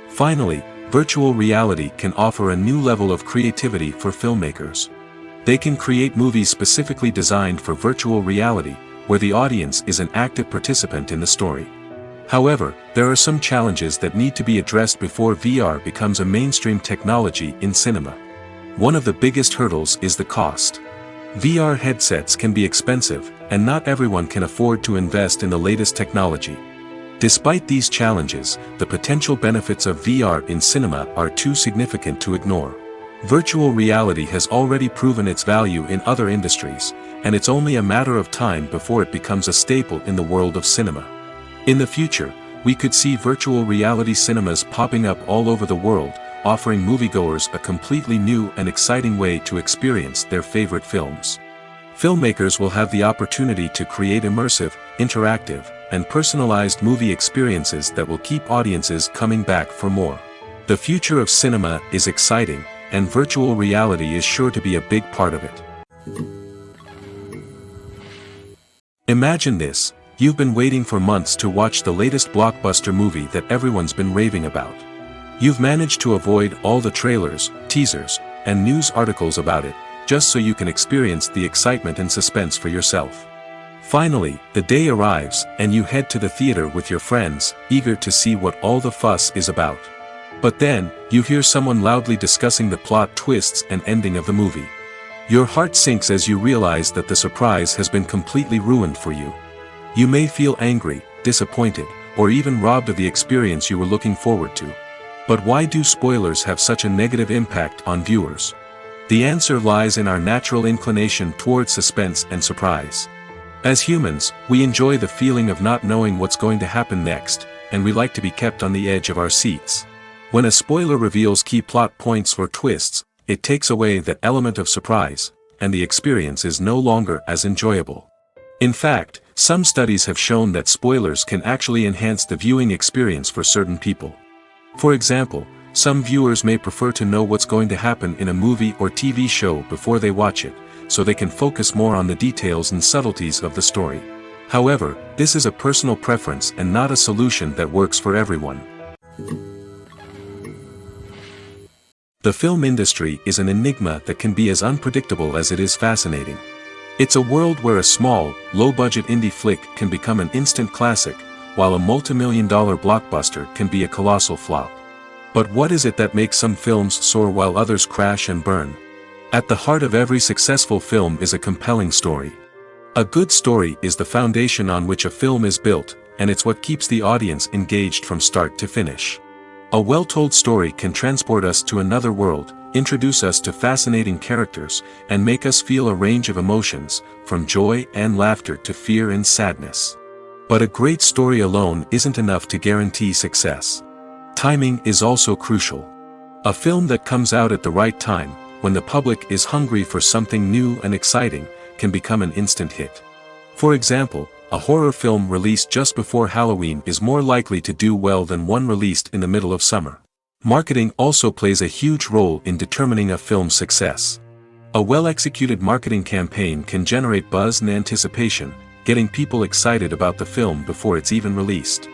Finally, virtual reality can offer a new level of creativity for filmmakers. They can create movies specifically designed for virtual reality, where the audience is an active participant in the story. However, there are some challenges that need to be addressed before VR becomes a mainstream technology in cinema. One of the biggest hurdles is the cost. VR headsets can be expensive, and not everyone can afford to invest in the latest technology. Despite these challenges, the potential benefits of VR in cinema are too significant to ignore. Virtual reality has already proven its value in other industries, and it's only a matter of time before it becomes a staple in the world of cinema. In the future, we could see virtual reality cinemas popping up all over the world, offering moviegoers a completely new and exciting way to experience their favorite films. Filmmakers will have the opportunity to create immersive, interactive, and personalized movie experiences that will keep audiences coming back for more. The future of cinema is exciting, and virtual reality is sure to be a big part of it. Imagine this, you've been waiting for months to watch the latest blockbuster movie that everyone's been raving about. You've managed to avoid all the trailers, teasers, and news articles about it, just so you can experience the excitement and suspense for yourself. Finally, the day arrives, and you head to the theater with your friends, eager to see what all the fuss is about. But then, you hear someone loudly discussing the plot twists and ending of the movie. Your heart sinks as you realize that the surprise has been completely ruined for you. You may feel angry, disappointed, or even robbed of the experience you were looking forward to. But why do spoilers have such a negative impact on viewers? The answer lies in our natural inclination toward suspense and surprise. As humans, we enjoy the feeling of not knowing what's going to happen next, and we like to be kept on the edge of our seats. When a spoiler reveals key plot points or twists, it takes away that element of surprise, and the experience is no longer as enjoyable. In fact, some studies have shown that spoilers can actually enhance the viewing experience for certain people. For example, some viewers may prefer to know what's going to happen in a movie or TV show before they watch it, so they can focus more on the details and subtleties of the story. However, this is a personal preference and not a solution that works for everyone. The film industry is an enigma that can be as unpredictable as it is fascinating. It's a world where a small, low-budget indie flick can become an instant classic, while a multi-million-dollar blockbuster can be a colossal flop. But what is it that makes some films soar while others crash and burn? At the heart of every successful film is a compelling story. A good story is the foundation on which a film is built, and it's what keeps the audience engaged from start to finish. A well-told story can transport us to another world, introduce us to fascinating characters, and make us feel a range of emotions, from joy and laughter to fear and sadness. But a great story alone isn't enough to guarantee success. Timing is also crucial. A film that comes out at the right time, when the public is hungry for something new and exciting, can become an instant hit. For example, a horror film released just before Halloween is more likely to do well than one released in the middle of summer. Marketing also plays a huge role in determining a film's success. A well-executed marketing campaign can generate buzz and anticipation, getting people excited about the film before it's even released.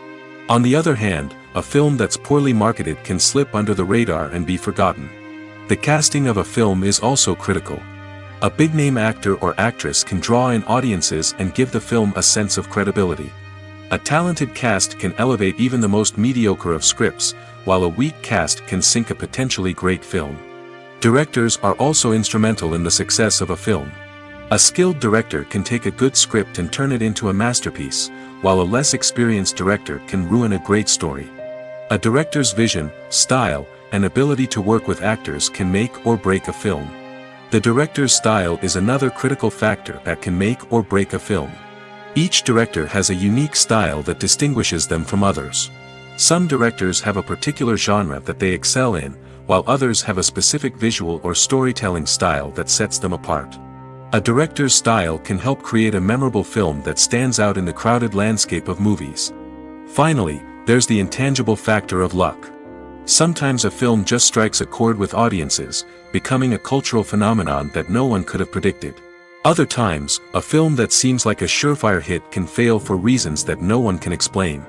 On the other hand, a film that's poorly marketed can slip under the radar and be forgotten. The casting of a film is also critical. A big-name actor or actress can draw in audiences and give the film a sense of credibility. A talented cast can elevate even the most mediocre of scripts, while a weak cast can sink a potentially great film. Directors are also instrumental in the success of a film. A skilled director can take a good script and turn it into a masterpiece, while a less experienced director can ruin a great story. A director's vision, style, and ability to work with actors can make or break a film. The director's style is another critical factor that can make or break a film. Each director has a unique style that distinguishes them from others. Some directors have a particular genre that they excel in, while others have a specific visual or storytelling style that sets them apart. A director's style can help create a memorable film that stands out in the crowded landscape of movies. Finally, there's the intangible factor of luck. Sometimes a film just strikes a chord with audiences, becoming a cultural phenomenon that no one could have predicted. Other times, a film that seems like a surefire hit can fail for reasons that no one can explain.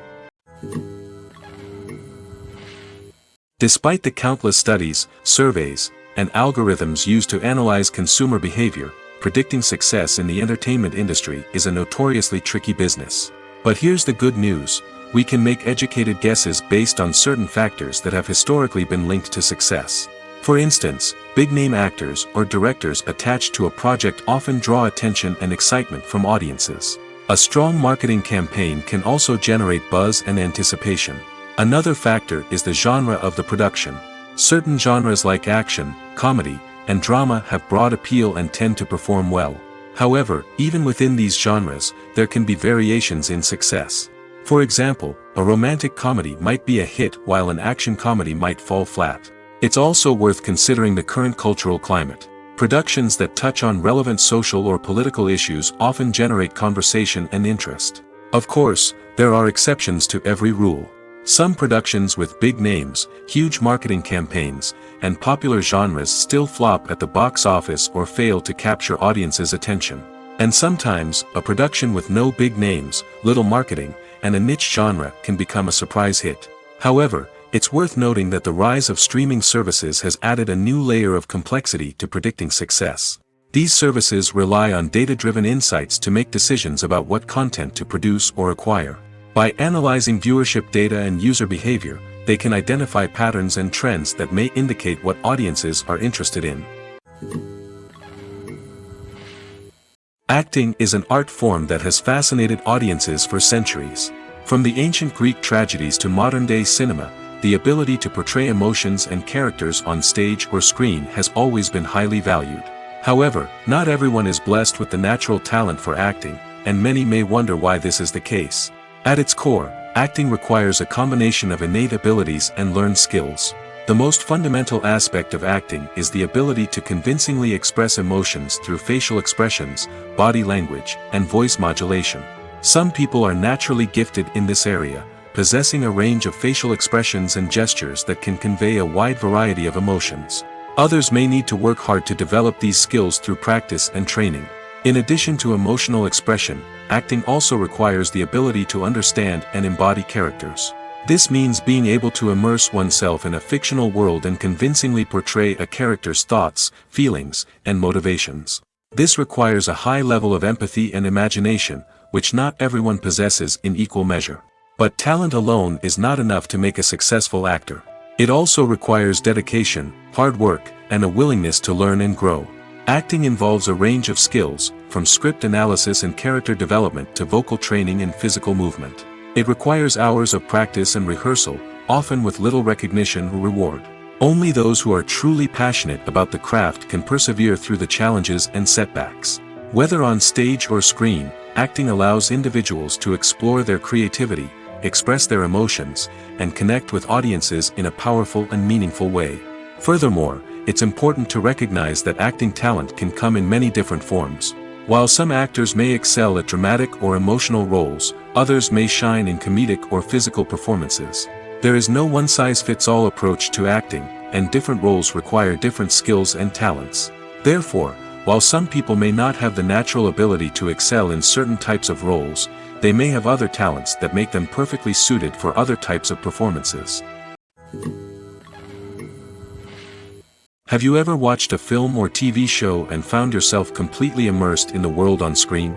Despite the countless studies, surveys, and algorithms used to analyze consumer behavior, predicting success in the entertainment industry is a notoriously tricky business. But here's the good news: we can make educated guesses based on certain factors that have historically been linked to success. For instance, big-name actors or directors attached to a project often draw attention and excitement from audiences. A strong marketing campaign can also generate buzz and anticipation. Another factor is the genre of the production. Certain genres like action, comedy, and drama have broad appeal and tend to perform well. However, even within these genres, there can be variations in success. For example, a romantic comedy might be a hit while an action comedy might fall flat. It's also worth considering the current cultural climate. Productions that touch on relevant social or political issues often generate conversation and interest. Of course, there are exceptions to every rule. Some productions with big names, huge marketing campaigns, and popular genres still flop at the box office or fail to capture audiences' attention. And sometimes, a production with no big names, little marketing, and a niche genre can become a surprise hit. However, it's worth noting that the rise of streaming services has added a new layer of complexity to predicting success. These services rely on data-driven insights to make decisions about what content to produce or acquire. By analyzing viewership data and user behavior, they can identify patterns and trends that may indicate what audiences are interested in. Acting is an art form that has fascinated audiences for centuries. From the ancient Greek tragedies to modern-day cinema, the ability to portray emotions and characters on stage or screen has always been highly valued. However, not everyone is blessed with the natural talent for acting, and many may wonder why this is the case. At its core, Acting requires a combination of innate abilities and learned skills. The most fundamental aspect of acting is the ability to convincingly express emotions through facial expressions, body language, and voice modulation. Some people are naturally gifted in this area, possessing a range of facial expressions and gestures that can convey a wide variety of emotions. Others may need to work hard to develop these skills through practice and training. In addition to emotional expression, acting also requires the ability to understand and embody characters. This means being able to immerse oneself in a fictional world and convincingly portray a character's thoughts, feelings, and motivations. This requires a high level of empathy and imagination, which not everyone possesses in equal measure. But talent alone is not enough to make a successful actor. It also requires dedication, hard work, and a willingness to learn and grow. Acting involves a range of skills, from script analysis and character development to vocal training and physical movement. It requires hours of practice and rehearsal, often with little recognition or reward. Only those who are truly passionate about the craft can persevere through the challenges and setbacks. Whether on stage or screen, acting allows individuals to explore their creativity, express their emotions, and connect with audiences in a powerful and meaningful way. Furthermore, it's important to recognize that acting talent can come in many different forms. While some actors may excel at dramatic or emotional roles, others may shine in comedic or physical performances. There is no one-size-fits-all approach to acting, and different roles require different skills and talents. Therefore, while some people may not have the natural ability to excel in certain types of roles, they may have other talents that make them perfectly suited for other types of performances. Have you ever watched a film or TV show and found yourself completely immersed in the world on screen?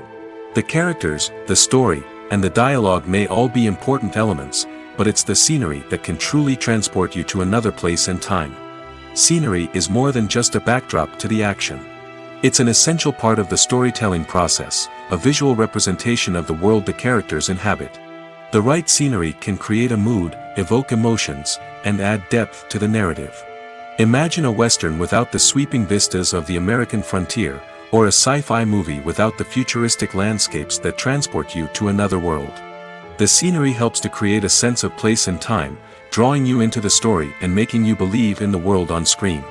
The characters, the story, and the dialogue may all be important elements, but it's the scenery that can truly transport you to another place and time. Scenery is more than just a backdrop to the action. It's an essential part of the storytelling process, a visual representation of the world the characters inhabit. The right scenery can create a mood, evoke emotions, and add depth to the narrative. Imagine a Western without the sweeping vistas of the American frontier, or a sci-fi movie without the futuristic landscapes that transport you to another world. The scenery helps to create a sense of place and time, drawing you into the story and making you believe in the world on screen.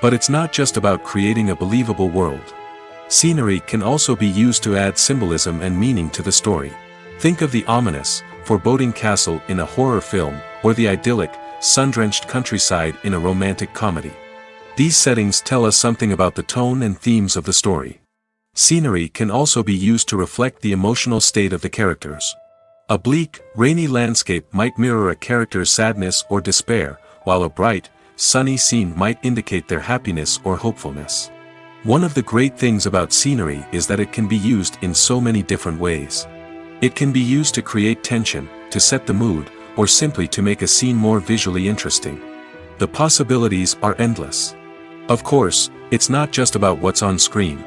But it's not just about creating a believable world. Scenery can also be used to add symbolism and meaning to the story. Think of the ominous, foreboding castle in a horror film, or the idyllic, sun-drenched countryside in a romantic comedy. These settings tell us something about the tone and themes of the story. Scenery can also be used to reflect the emotional state of the characters. A bleak, rainy landscape might mirror a character's sadness or despair, while a bright, sunny scene might indicate their happiness or hopefulness. One of the great things about scenery is that it can be used in so many different ways. It can be used to create tension, to set the mood, or simply to make a scene more visually interesting. The possibilities are endless. Of course, it's not just about what's on screen.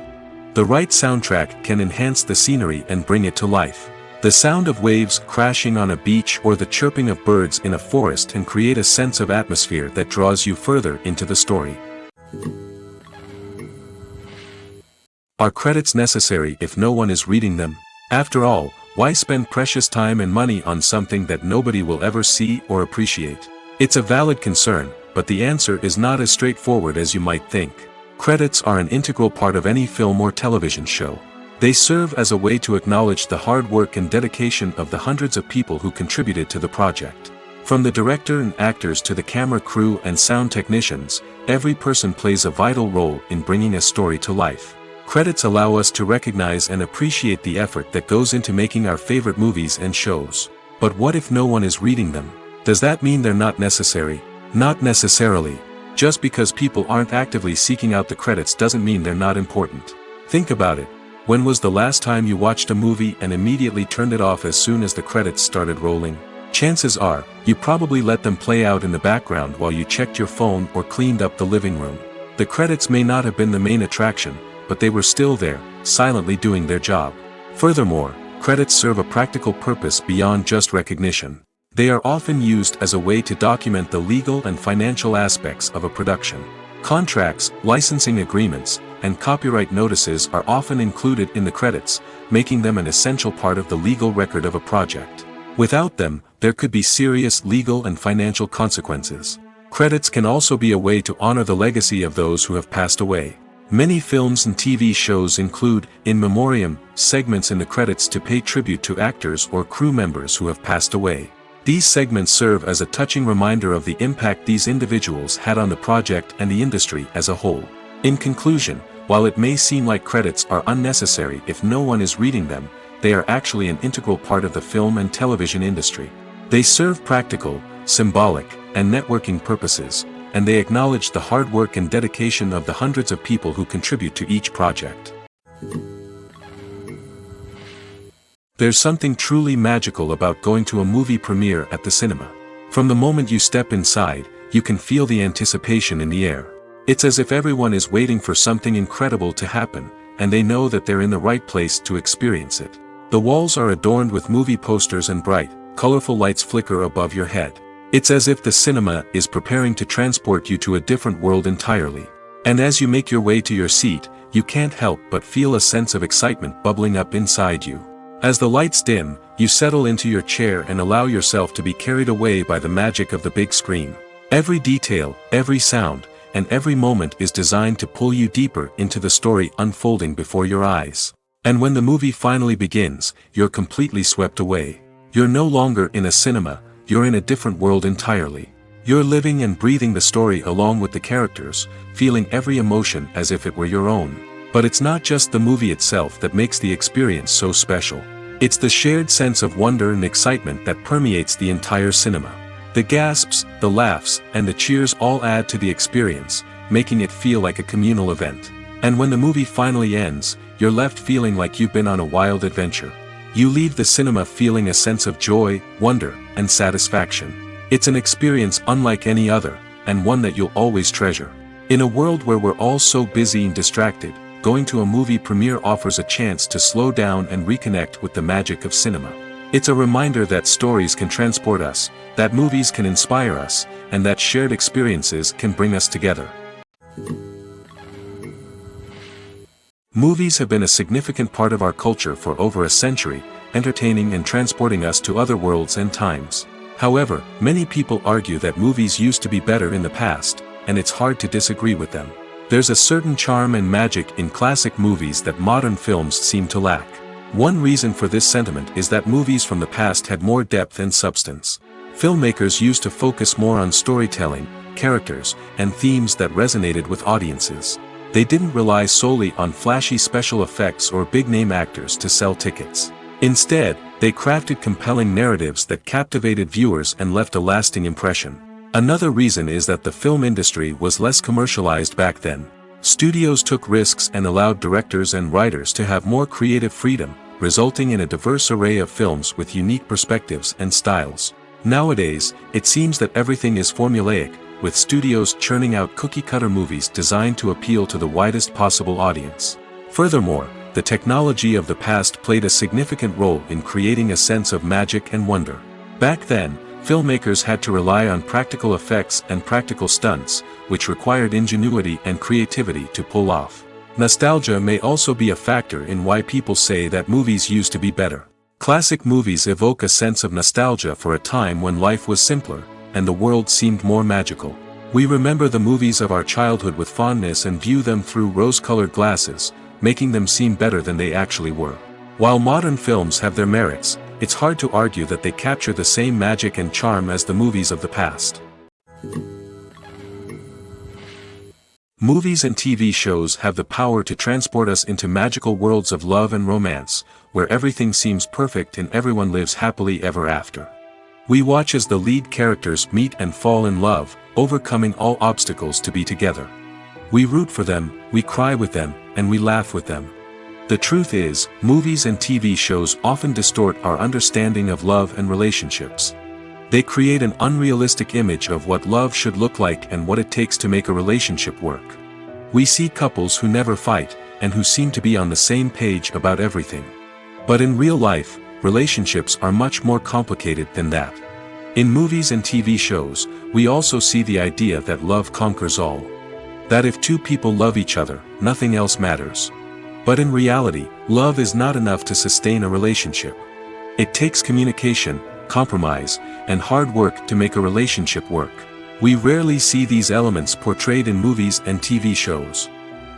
The right soundtrack can enhance the scenery and bring it to life. The sound of waves crashing on a beach or the chirping of birds in a forest can create a sense of atmosphere that draws you further into the story. Are credits necessary if no one is reading them? After all, why spend precious time and money on something that nobody will ever see or appreciate? It's a valid concern, but the answer is not as straightforward as you might think. Credits are an integral part of any film or television show. They serve as a way to acknowledge the hard work and dedication of the hundreds of people who contributed to the project. From the director and actors to the camera crew and sound technicians, every person plays a vital role in bringing a story to life. Credits allow us to recognize and appreciate the effort that goes into making our favorite movies and shows. But what if no one is reading them? Does that mean they're not necessary? Not necessarily. Just because people aren't actively seeking out the credits doesn't mean they're not important. Think about it. When was the last time you watched a movie and immediately turned it off as soon as the credits started rolling? Chances are, you probably let them play out in the background while you checked your phone or cleaned up the living room. The credits may not have been the main attraction, but they were still there, silently doing their job. Furthermore, credits serve a practical purpose beyond just recognition. They are often used as a way to document the legal and financial aspects of a production. Contracts, licensing agreements, and copyright notices are often included in the credits, making them an essential part of the legal record of a project. Without them, there could be serious legal and financial consequences. Credits can also be a way to honor the legacy of those who have passed away. Many films and TV shows include, in memoriam, segments in the credits to pay tribute to actors or crew members who have passed away. These segments serve as a touching reminder of the impact these individuals had on the project and the industry as a whole. In conclusion, while it may seem like credits are unnecessary if no one is reading them, they are actually an integral part of the film and television industry. They serve practical, symbolic, and networking purposes, and they acknowledge the hard work and dedication of the hundreds of people who contribute to each project. There's something truly magical about going to a movie premiere at the cinema. From the moment you step inside, you can feel the anticipation in the air. It's as if everyone is waiting for something incredible to happen, and they know that they're in the right place to experience it. The walls are adorned with movie posters and bright, colorful lights flicker above your head. It's as if the cinema is preparing to transport you to a different world entirely. And as you make your way to your seat, you can't help but feel a sense of excitement bubbling up inside you. As the lights dim, you settle into your chair and allow yourself to be carried away by the magic of the big screen. Every detail, every sound, and every moment is designed to pull you deeper into the story unfolding before your eyes. And when the movie finally begins, you're completely swept away. You're no longer in a cinema, you're in a different world entirely. You're living and breathing the story along with the characters, feeling every emotion as if it were your own. But it's not just the movie itself that makes the experience so special. It's the shared sense of wonder and excitement that permeates the entire cinema. The gasps, the laughs, and the cheers all add to the experience, making it feel like a communal event. And when the movie finally ends, you're left feeling like you've been on a wild adventure. You leave the cinema feeling a sense of joy, wonder, and satisfaction. It's an experience unlike any other, and one that you'll always treasure. In a world where we're all so busy and distracted, going to a movie premiere offers a chance to slow down and reconnect with the magic of cinema. It's a reminder that stories can transport us, that movies can inspire us, and that shared experiences can bring us together. Movies have been a significant part of our culture for over a century, entertaining and transporting us to other worlds and times. However, many people argue that movies used to be better in the past, and it's hard to disagree with them. There's a certain charm and magic in classic movies that modern films seem to lack. One reason for this sentiment is that movies from the past had more depth and substance. Filmmakers used to focus more on storytelling, characters, and themes that resonated with audiences. They didn't rely solely on flashy special effects or big-name actors to sell tickets. Instead, they crafted compelling narratives that captivated viewers and left a lasting impression. Another reason is that the film industry was less commercialized back then. Studios took risks and allowed directors and writers to have more creative freedom, resulting in a diverse array of films with unique perspectives and styles. Nowadays, it seems that everything is formulaic, with studios churning out cookie-cutter movies designed to appeal to the widest possible audience. Furthermore, the technology of the past played a significant role in creating a sense of magic and wonder. Back then, filmmakers had to rely on practical effects and practical stunts, which required ingenuity and creativity to pull off. Nostalgia may also be a factor in why people say that movies used to be better. Classic movies evoke a sense of nostalgia for a time when life was simpler, and the world seemed more magical. We remember the movies of our childhood with fondness and view them through rose-colored glasses, making them seem better than they actually were. While modern films have their merits, it's hard to argue that they capture the same magic and charm as the movies of the past. Movies and TV shows have the power to transport us into magical worlds of love and romance, where everything seems perfect and everyone lives happily ever after. We watch as the lead characters meet and fall in love, overcoming all obstacles to be together. We root for them, we cry with them, and we laugh with them. The truth is, movies and TV shows often distort our understanding of love and relationships. They create an unrealistic image of what love should look like and what it takes to make a relationship work. We see couples who never fight, and who seem to be on the same page about everything. But in real life, relationships are much more complicated than that. In movies and TV shows, we also see the idea that love conquers all. That if two people love each other, nothing else matters. But in reality, love is not enough to sustain a relationship. It takes communication, compromise, and hard work to make a relationship work. We rarely see these elements portrayed in movies and TV shows.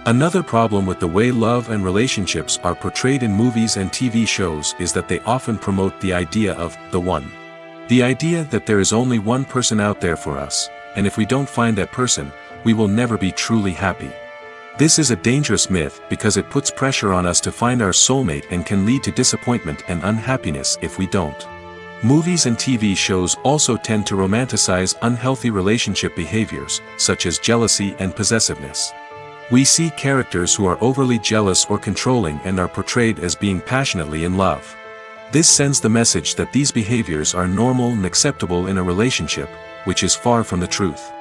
Another problem with the way love and relationships are portrayed in movies and TV shows is that they often promote the idea of the one. The idea that there is only one person out there for us, and if we don't find that person, we will never be truly happy. This is a dangerous myth because it puts pressure on us to find our soulmate and can lead to disappointment and unhappiness if we don't. Movies and TV shows also tend to romanticize unhealthy relationship behaviors, such as jealousy and possessiveness. We see characters who are overly jealous or controlling and are portrayed as being passionately in love. This sends the message that these behaviors are normal and acceptable in a relationship, which is far from the truth.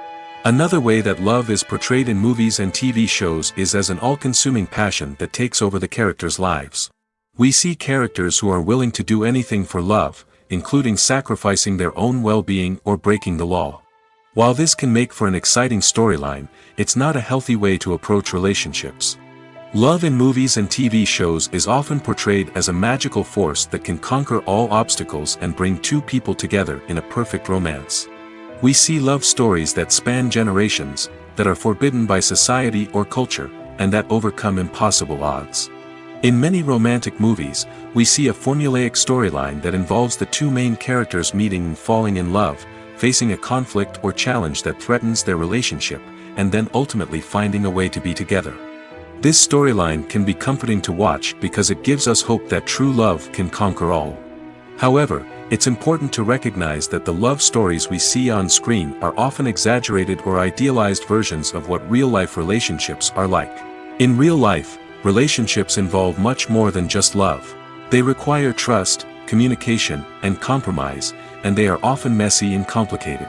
Another way that love is portrayed in movies and TV shows is as an all-consuming passion that takes over the characters' lives. We see characters who are willing to do anything for love, including sacrificing their own well-being or breaking the law. While this can make for an exciting storyline, it's not a healthy way to approach relationships. Love in movies and TV shows is often portrayed as a magical force that can conquer all obstacles and bring two people together in a perfect romance. We see love stories that span generations, that are forbidden by society or culture, and that overcome impossible odds. In many romantic movies, we see a formulaic storyline that involves the two main characters meeting and falling in love, facing a conflict or challenge that threatens their relationship, and then ultimately finding a way to be together. This storyline can be comforting to watch because it gives us hope that true love can conquer all. However, it's important to recognize that the love stories we see on screen are often exaggerated or idealized versions of what real-life relationships are like. In real life, relationships involve much more than just love. They require trust, communication, and compromise, and they are often messy and complicated.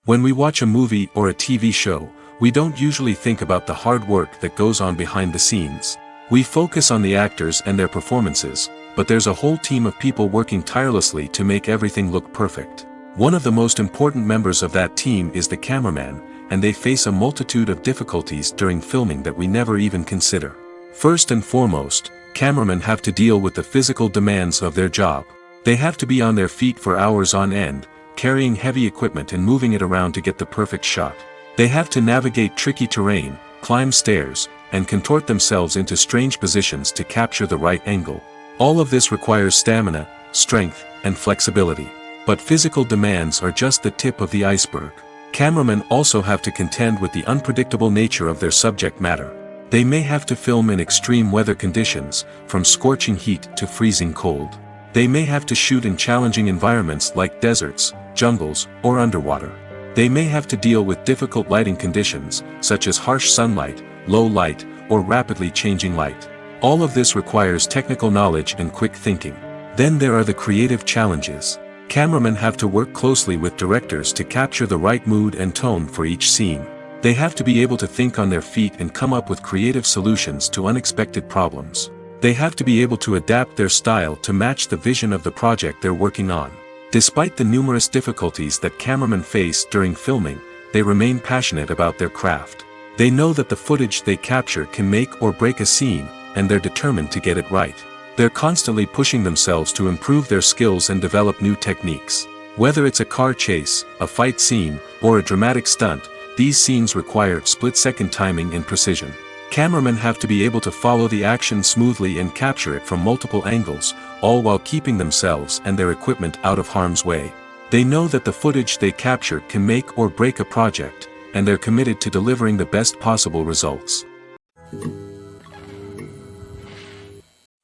When we watch a movie or a TV show, we don't usually think about the hard work that goes on behind the scenes. We focus on the actors and their performances, but there's a whole team of people working tirelessly to make everything look perfect. One of the most important members of that team is the cameraman, and they face a multitude of difficulties during filming that we never even consider. First and foremost, cameramen have to deal with the physical demands of their job. They have to be on their feet for hours on end, carrying heavy equipment and moving it around to get the perfect shot. They have to navigate tricky terrain, climb stairs, and contort themselves into strange positions to capture the right angle. All of this requires stamina, strength, and flexibility. But physical demands are just the tip of the iceberg. Cameramen also have to contend with the unpredictable nature of their subject matter. They may have to film in extreme weather conditions, from scorching heat to freezing cold. They may have to shoot in challenging environments like deserts, jungles, or underwater. They may have to deal with difficult lighting conditions, such as harsh sunlight, low light, or rapidly changing light. All of this requires technical knowledge and quick thinking. Then there are the creative challenges. Cameramen have to work closely with directors to capture the right mood and tone for each scene. They have to be able to think on their feet and come up with creative solutions to unexpected problems. They have to be able to adapt their style to match the vision of the project they're working on. Despite the numerous difficulties that cameramen face during filming, they remain passionate about their craft. They know that the footage they capture can make or break a scene, and they're determined to get it right. They're constantly pushing themselves to improve their skills and develop new techniques. Whether it's a car chase, a fight scene, or a dramatic stunt, these scenes require split-second timing and precision. Cameramen have to be able to follow the action smoothly and capture it from multiple angles, all while keeping themselves and their equipment out of harm's way. They know that the footage they capture can make or break a project, and they're committed to delivering the best possible results.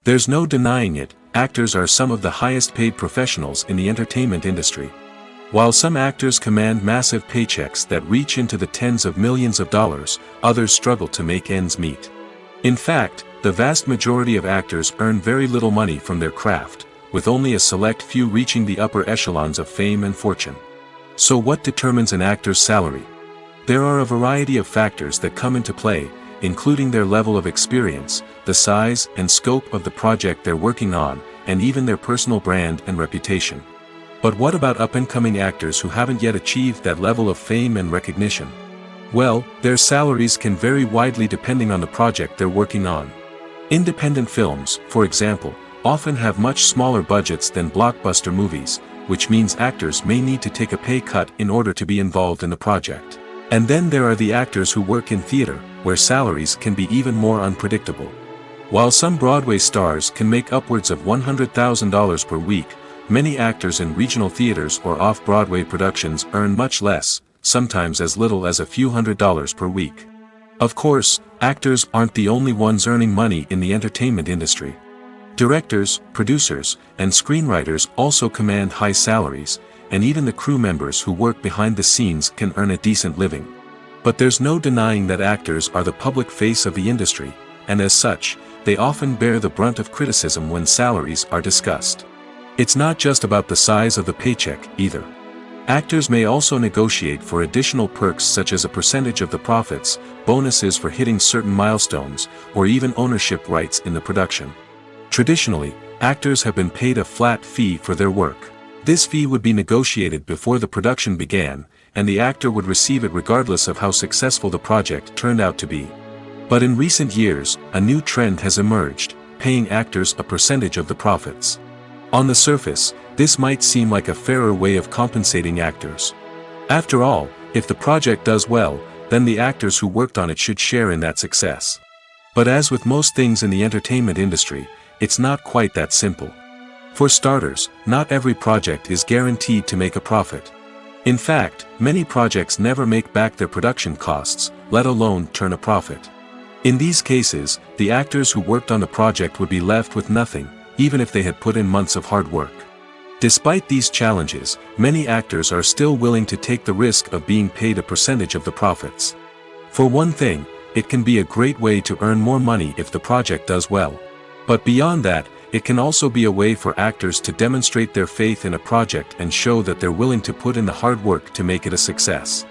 There's no denying it, actors are some of the highest-paid professionals in the entertainment industry. While some actors command massive paychecks that reach into the tens of millions of dollars, others struggle to make ends meet. In fact, the vast majority of actors earn very little money from their craft, with only a select few reaching the upper echelons of fame and fortune. So what determines an actor's salary? There are a variety of factors that come into play, including their level of experience, the size and scope of the project they're working on, and even their personal brand and reputation. But what about up-and-coming actors who haven't yet achieved that level of fame and recognition? Well, their salaries can vary widely depending on the project they're working on. Independent films, for example, often have much smaller budgets than blockbuster movies, which means actors may need to take a pay cut in order to be involved in the project. And then there are the actors who work in theater, where salaries can be even more unpredictable. While some Broadway stars can make upwards of $100,000 per week, many actors in regional theaters or off-Broadway productions earn much less, sometimes as little as a few $100s per week. Of course, actors aren't the only ones earning money in the entertainment industry. Directors, producers, and screenwriters also command high salaries, and even the crew members who work behind the scenes can earn a decent living. But there's no denying that actors are the public face of the industry, and as such, they often bear the brunt of criticism when salaries are discussed. It's not just about the size of the paycheck, either. Actors may also negotiate for additional perks such as a percentage of the profits, bonuses for hitting certain milestones, or even ownership rights in the production. Traditionally, actors have been paid a flat fee for their work. This fee would be negotiated before the production began, and the actor would receive it regardless of how successful the project turned out to be. But in recent years, a new trend has emerged, paying actors a percentage of the profits. On the surface, this might seem like a fairer way of compensating actors. After all, if the project does well, then the actors who worked on it should share in that success. But as with most things in the entertainment industry, it's not quite that simple. For starters, not every project is guaranteed to make a profit. In fact, many projects never make back their production costs, let alone turn a profit. In these cases, the actors who worked on the project would be left with nothing, even if they had put in months of hard work. Despite these challenges, many actors are still willing to take the risk of being paid a percentage of the profits. For one thing, it can be a great way to earn more money if the project does well. But beyond that, it can also be a way for actors to demonstrate their faith in a project and show that they're willing to put in the hard work to make it a success.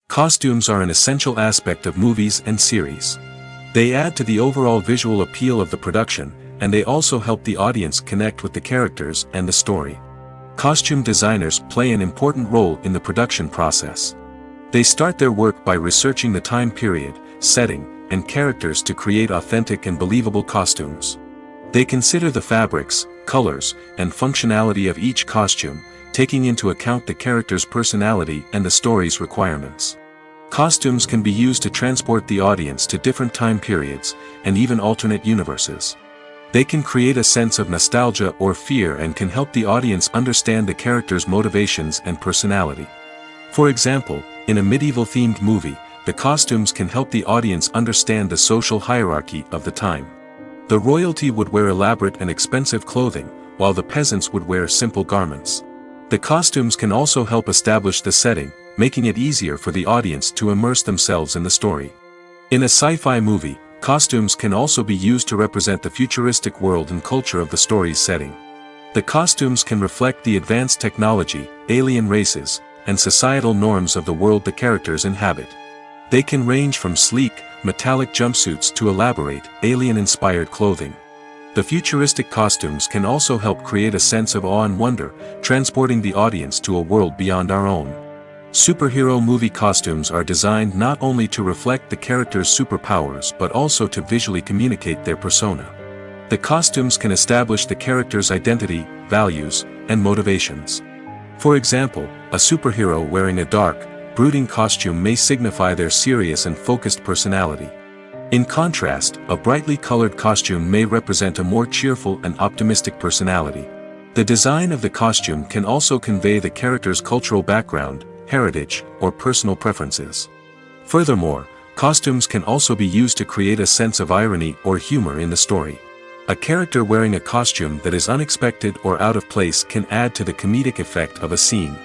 Costumes are an essential aspect of movies and series. They add to the overall visual appeal of the production, and they also help the audience connect with the characters and the story. Costume designers play an important role in the production process. They start their work by researching the time period, setting, and characters to create authentic and believable costumes. They consider the fabrics, colors, and functionality of each costume, taking into account the character's personality and the story's requirements. Costumes can be used to transport the audience to different time periods, and even alternate universes. They can create a sense of nostalgia or fear and can help the audience understand the character's motivations and personality. For example, in a medieval-themed movie, the costumes can help the audience understand the social hierarchy of the time. The royalty would wear elaborate and expensive clothing, while the peasants would wear simple garments. The costumes can also help establish the setting, making it easier for the audience to immerse themselves in the story. In a sci-fi movie, costumes can also be used to represent the futuristic world and culture of the story's setting. The costumes can reflect the advanced technology, alien races, and societal norms of the world the characters inhabit. They can range from sleek, metallic jumpsuits to elaborate, alien-inspired clothing. The futuristic costumes can also help create a sense of awe and wonder, transporting the audience to a world beyond our own. Superhero movie costumes are designed not only to reflect the character's superpowers but also to visually communicate their persona. The costumes can establish the character's identity, values, and motivations. For example, a superhero wearing a dark, brooding costume may signify their serious and focused personality. In contrast, a brightly colored costume may represent a more cheerful and optimistic personality. The design of the costume can also convey the character's cultural background, heritage, or personal preferences. Furthermore, costumes can also be used to create a sense of irony or humor in the story. A character wearing a costume that is unexpected or out of place can add to the comedic effect of a scene.